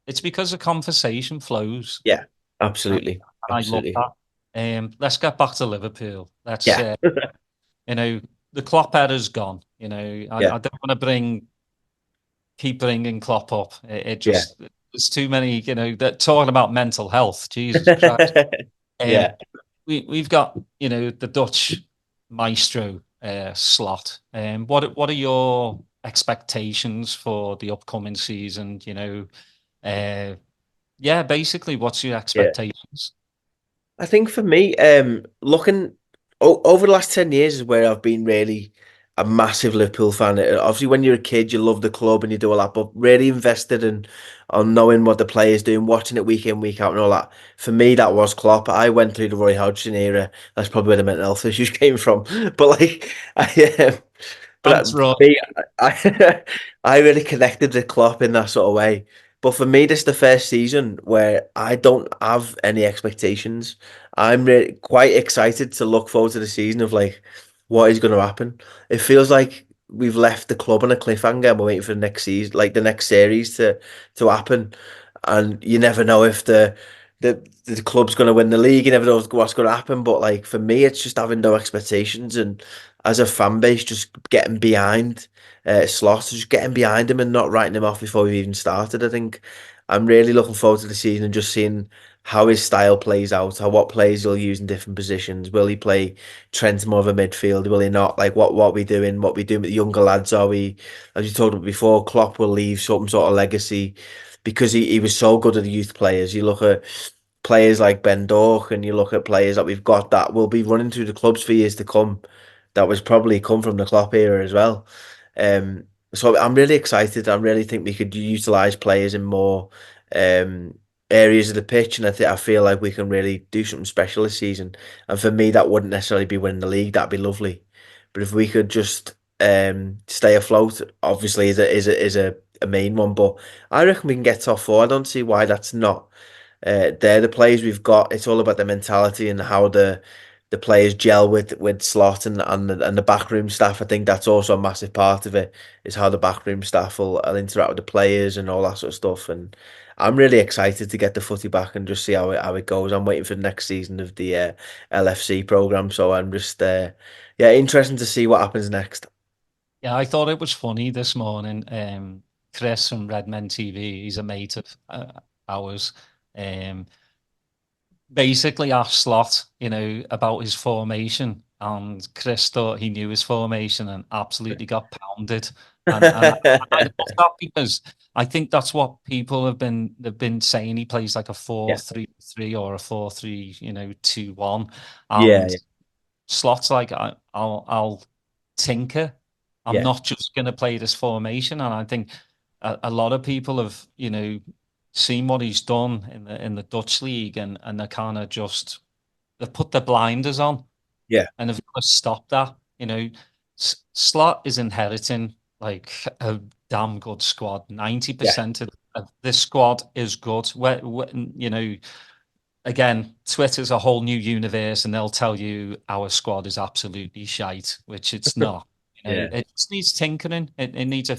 it's because the conversation flows. Yeah, And absolutely. I love Absolutely. that. Let's get back to Liverpool. Let's Yeah. you know, the Klopp era's gone. Yeah. I don't want to keep bringing Klopp up. It Yeah. just there's too many. That talking about mental health. Jesus Christ. Um, Yeah. we've got the Dutch maestro slot. What are your expectations for the upcoming season? Yeah, basically, what's your Yeah. expectations? I think for me, looking over the last 10 years is where I've been really a massive Liverpool fan. Obviously, when you're a kid, you love the club and you do all that, but really invested in on knowing what the players doing, watching it week in, week out, and all that. For me, that was Klopp. I went through the Roy Hodgson era. That's probably where the mental health issues came from. But like, Thanks, for Roy. me, I really connected with Klopp in that sort of way. But for me, this is the first season where I don't have any expectations. I'm really quite excited to look forward to the season of like what is going to happen. It feels like we've left the club on a cliffhanger and we're waiting for the next season, like the next series to happen. And you never know if the club's going to win the league. You never know what's going to happen. But like for me, it's just having no expectations and as a fan base, just getting behind Sloss, just getting behind him and not writing him off before we've even started. I think I'm really looking forward to the season and just seeing how his style plays out, how what players he'll use in different positions. Will he play Trent more of a midfield? Will he not? Like what we doing? What we doing with the younger lads? Are we, as you talked about before, Klopp will leave some sort of legacy because he was so good at the youth players. You look at players like Ben Dork and you look at players that we've got that will be running through the clubs for years to come. That was probably come from the Klopp era as well. Um, so I'm really excited. I really think we could utilize players in more um, areas of the pitch, and I feel like we can really do something special this season. And for me, that wouldn't necessarily be winning the league. That'd be lovely. But if we could just stay afloat, obviously is a main one. But I reckon we can get top four. I don't see why that's not. They're the players we've got. It's all about the mentality and how the players gel with Slot and the backroom staff. I think that's also a massive part of it, is how the backroom staff will interact with the players and all that sort of stuff. And I'm really excited to get the footy back and just see how it goes. I'm waiting for the next season of the LFC program, so I'm just yeah, interesting to see what happens next. Yeah, I thought it was funny this morning. Chris from Redmen TV, he's a mate of ours. Um, basically asked Slot, about his formation, and Chris thought he knew his formation and absolutely got pounded. And I love that because I think that's what people they've been saying. He plays like a four Yeah, three three or a 4-3, 2-1, yeah, and Slot's like I'll tinker. I'm yeah, not just going to play this formation, and I think a lot of people have seen what he's done in the Dutch league, and they're kind of just they've put the blinders on yeah, and they've got to stop that. Slot is inheriting like a damn good squad. Ninety yeah, percent of this squad is good. Again, Twitter's a whole new universe, and they'll tell you our squad is absolutely shite, which it's not. yeah, It just needs tinkering. It needs a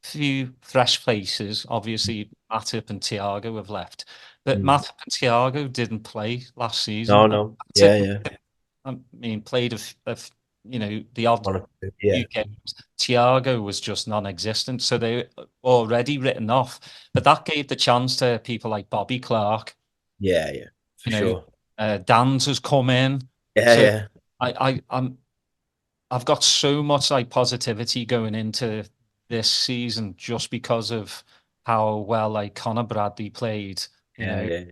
few fresh faces. Obviously, Matip and Thiago have left, but mm. Matip and Thiago didn't play last season. No, no, yeah, Matip, yeah, I mean, played the odd yeah, few games. Thiago was just non-existent, so they were already written off. But that gave the chance to people like Bobby Clark. yeah, yeah, for you know, sure. Dan's has come in. Yeah, So yeah, I've got so much like positivity going into this season just because of how well like Conor Bradley played. You yeah, know, yeah,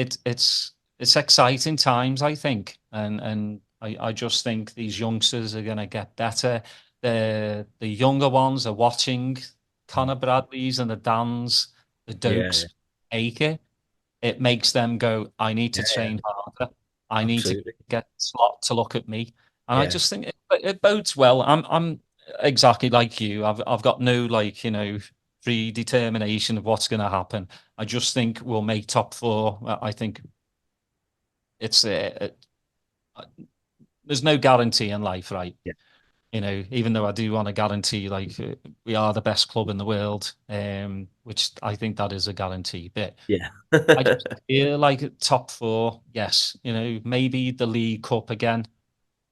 it's exciting times, I think, and I just think these youngsters are gonna get better. The younger ones are watching Conor Bradley's and the Dans, the yeah, Dokes, Acre. it makes them go, I need to Yeah, train harder. I need to absolutely. get slot to look at me. And I Yeah, just think it bodes well. I'm exactly like you. I've got no like, predetermination of what's going to happen. I just think we'll make top four. I think it's there's no guarantee in life, right? yeah, Even though I do want to guarantee like we are the best club in the world, which I think that is a guarantee. But yeah, I just feel like top four, yes, maybe the League Cup again,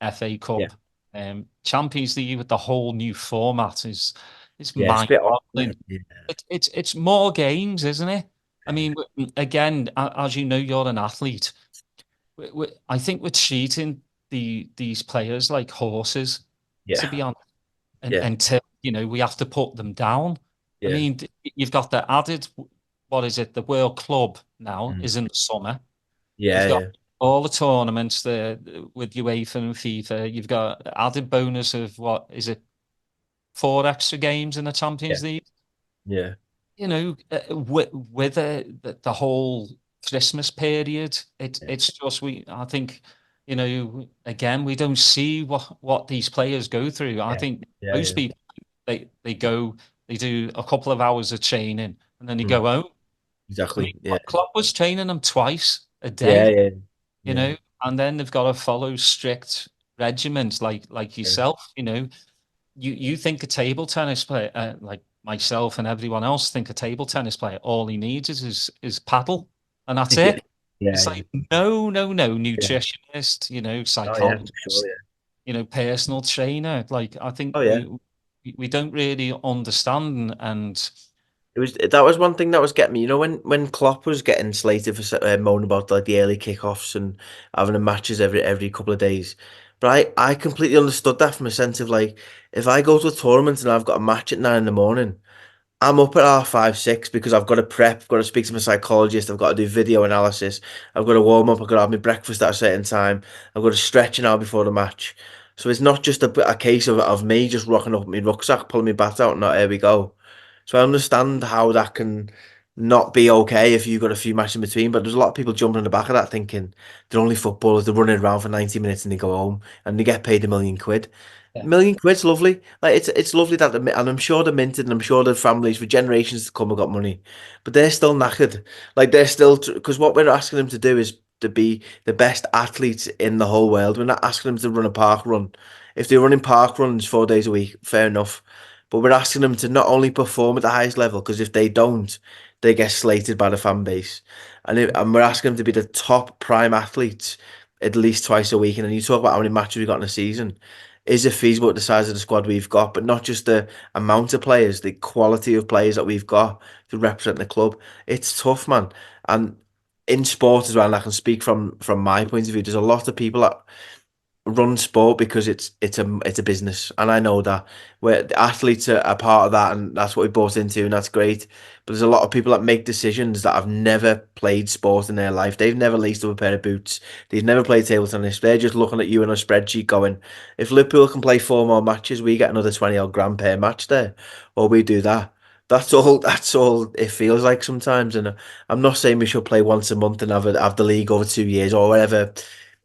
FA yeah, Cup, Champions League with the whole new format is yeah. It's a bit odd, isn't mind-boggling. it? It's more games, isn't it? I Yeah, mean, again, as you know, you're an athlete. I think we're treating these players like horses, to yeah, be honest, and yeah, until we have to put them down. I yeah, mean, you've got the added, what is it? The World Club now mm, is in the summer. You've yeah, got yeah, all the tournaments there with UEFA and FIFA. You've got added bonus of what is it? 4 extra games in the yeah, Champions League. yeah, With the whole Christmas period, it's just I think, again, we don't see what these players go through. I yeah, think yeah, most yeah. people they go, they do a couple of hours of training and then they Mm, go home. I mean, exactly. Yeah, Klopp was training them twice a yeah, day, yeah, you yeah, know, and then they've got to follow strict regimens like yeah, yourself, you think a table tennis player, like myself and everyone else think a table tennis player, all he needs is paddle, and that's yeah, it. yeah, It's yeah, like no, no, no, yeah. nutritionist, Oh yeah, for sure. psychologist, Yeah. personal trainer. Like I think Oh yeah. we don't really understand, and That was one thing that was getting me. You know, when Klopp was getting slated for moaning about like the early kickoffs and having the matches every couple of days, but I completely understood that from a sense of like, if I go to a tournament and I've got a match at 9 in the morning, I'm up at half 5, 6 because I've got to prep, I've got to speak to my psychologist, I've got to do video analysis, I've got to warm up, I've got to have my breakfast at a certain time, I've got to stretch an hour before the match. So it's not just a case of me just rocking up with my rucksack, pulling my bat out, and not here we go. So I understand how that can not be okay if you've got a few matches in between, but there's a lot of people jumping on the back of that thinking they're only footballers, they're running around for 90 minutes and they go home and they get paid £1 million. yeah, Million quid's lovely. Like it's lovely that and I'm sure they're minted and I'm sure the families for generations to come have got money, but they're still knackered. Like they're still because what we're asking them to do is to be the best athletes in the whole world. We're not asking them to run a park run. If they're running park runs 4 days a week, fair enough. But we're asking them to not only perform at the highest level, because if they don't, they get slated by the fan base. And we're asking them to be the top prime athletes at least twice a week. And then you talk about how many matches we've got in a season. Is it feasible at the size of the squad we've got? But not just the amount of players, the quality of players that we've got to represent the club. It's tough, man. And in sport as well, and I can speak from my point of view, there's a lot of people that run sport because it's a business, and I know that where the athletes are part of that, and that's what we bought into, and that's great. But there's a lot of people that make decisions that have never played sport in their life. They've never laced up a pair of boots. They've never played table tennis. They're just looking at you in a spreadsheet, going, "If Liverpool can play 4 more matches, we get another 20 odd grand per match there, or we do that." That's all. That's all it feels like sometimes. And I'm not saying we should play once a month and have the league over 2 years or whatever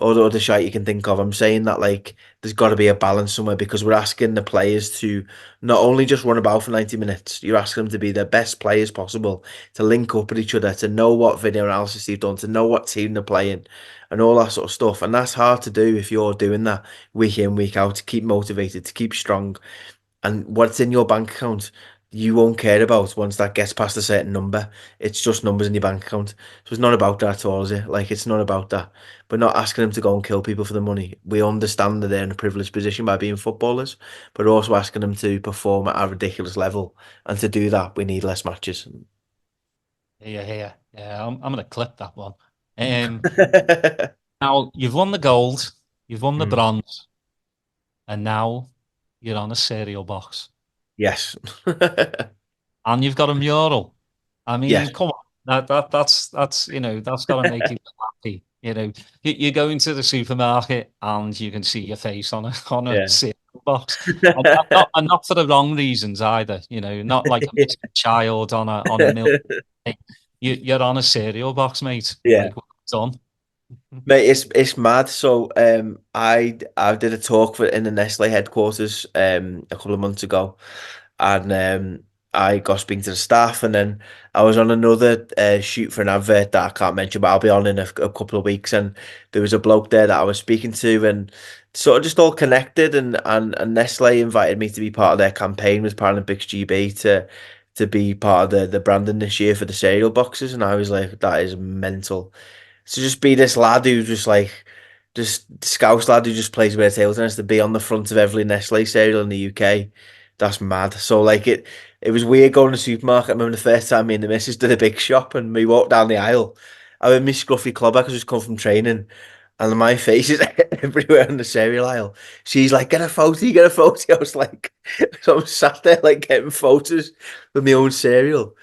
all the other shite you can think of. I'm saying that like there's got to be a balance somewhere because we're asking the players to not only just run about for 90 minutes, you're asking them to be their best players possible, to link up with each other, to know what video analysis they've done, to know what team they're playing, and all that sort of stuff. And that's hard to do if you're doing that week in, week out, to keep motivated, to keep strong, and what's in your bank account you won't care about once that gets past a certain number. It's just numbers in your bank account. So it's not about that at all, is it? Like it's not about that. We're not asking them to go and kill people for the money. We understand that they're in a privileged position by being footballers, but we're also asking them to perform at a ridiculous level. And to do that, we need less matches. yeah, I'm gonna clip that one. Now you've won the gold, you've won the Mm, bronze, and now you're on a cereal box. yes. And you've got a mural. I Yes. mean, come on, that's that's got to make you happy. You go into the supermarket and you can see your face on a Yeah. cereal box, and not for the wrong reasons either. Not like a missing child on a milk thing. You're on a cereal box, mate. Yeah. Like, well done. Mate, it's mad. So I did a talk for in the Nestle headquarters a couple of months ago, and I got speaking to the staff, and then I was on another shoot for an advert that I can't mention, but I'll be on in a couple of weeks, and there was a bloke there that I was speaking to, and sort of just all connected, and Nestle invited me to be part of their campaign with Paralympics GB to be part of the branding this year for the cereal boxes, and I was like, that is mental to just be this lad who's just like just Scouse lad who just plays with table tennis to be on the front of every Nestle cereal in the UK. That's mad. So like it was weird going to the supermarket. I remember the first time me and the missus did a big shop and we walked down the aisle. I had my scruffy clubber because just come from training. And my face is everywhere in the cereal aisle. She's like, get a photo, get a photo. I was like, so I'm sat there like getting photos with my own cereal.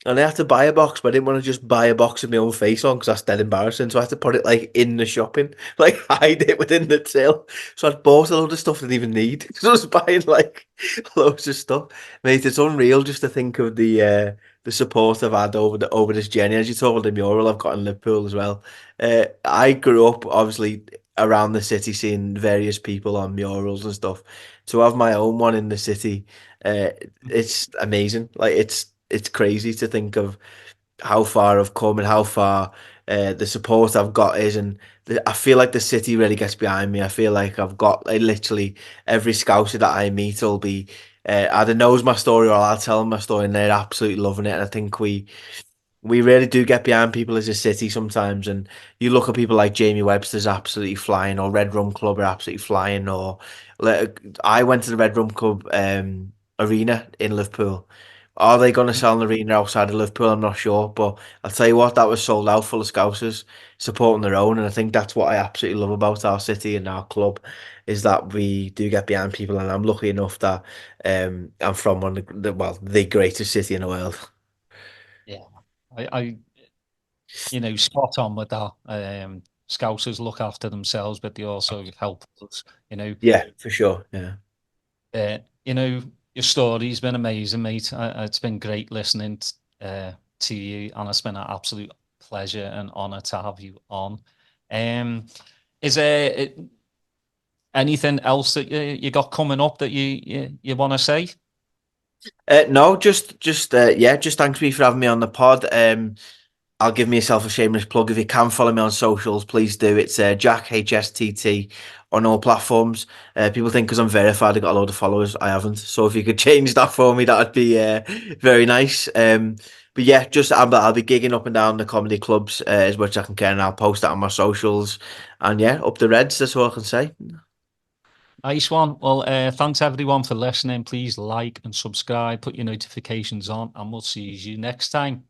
And I had to buy a box, but I didn't want to just buy a box with my own face on because that's dead embarrassing. So I had to put it like in the shopping, like hide it within the till. So I bought a load of stuff I didn't even need. So I was buying like loads of stuff. Mate, it's unreal just to think of the support I've had over this journey. As you told the mural I've got in Liverpool as well. I grew up obviously around the city seeing various people on murals and stuff. To have my own one in the city, it's amazing. Like it's crazy to think of how far I've come and how far the support I've got is, and I feel like the city really gets behind me. I feel like I've got like literally every Scouser that I meet will be either knows my story or I'll tell them my story, and they're absolutely loving it. And I think we really do get behind people as a city sometimes. And you look at people like Jamie Webster's absolutely flying, or Red Rum Club are absolutely flying, or like, I went to the Red Rum Club arena in Liverpool. Are they going to sell an arena outside of Liverpool? I'm not sure, but I'll tell you what, that was sold out full of Scousers supporting their own, and I think that's what I absolutely love about our city and our club is that we do get behind people, and I'm lucky enough that I'm from one of the greatest city in the world. Yeah, I spot on with that. Scousers look after themselves, but they also help us. Yeah, for sure. Yeah. Uh, you know, your story's been amazing, mate. It's been great listening to you, and it's been an absolute pleasure and honor to have you on. Um, is there anything else that you got coming up that you want to say? No, just yeah, just thanks me for having me on the pod. I'll give myself a shameless plug. If you can follow me on socials, please do. It's Jack HSTT on all platforms. People think because I'm verified, I got a load of followers. I haven't. So if you could change that for me, that would be very nice. But yeah, just I'll be gigging up and down the comedy clubs as much as I can, and I'll post that on my socials. And yeah, up the Reds. That's all I can say. Nice one. Well, thanks everyone for listening. Please like and subscribe, put your notifications on, and we'll see you next time.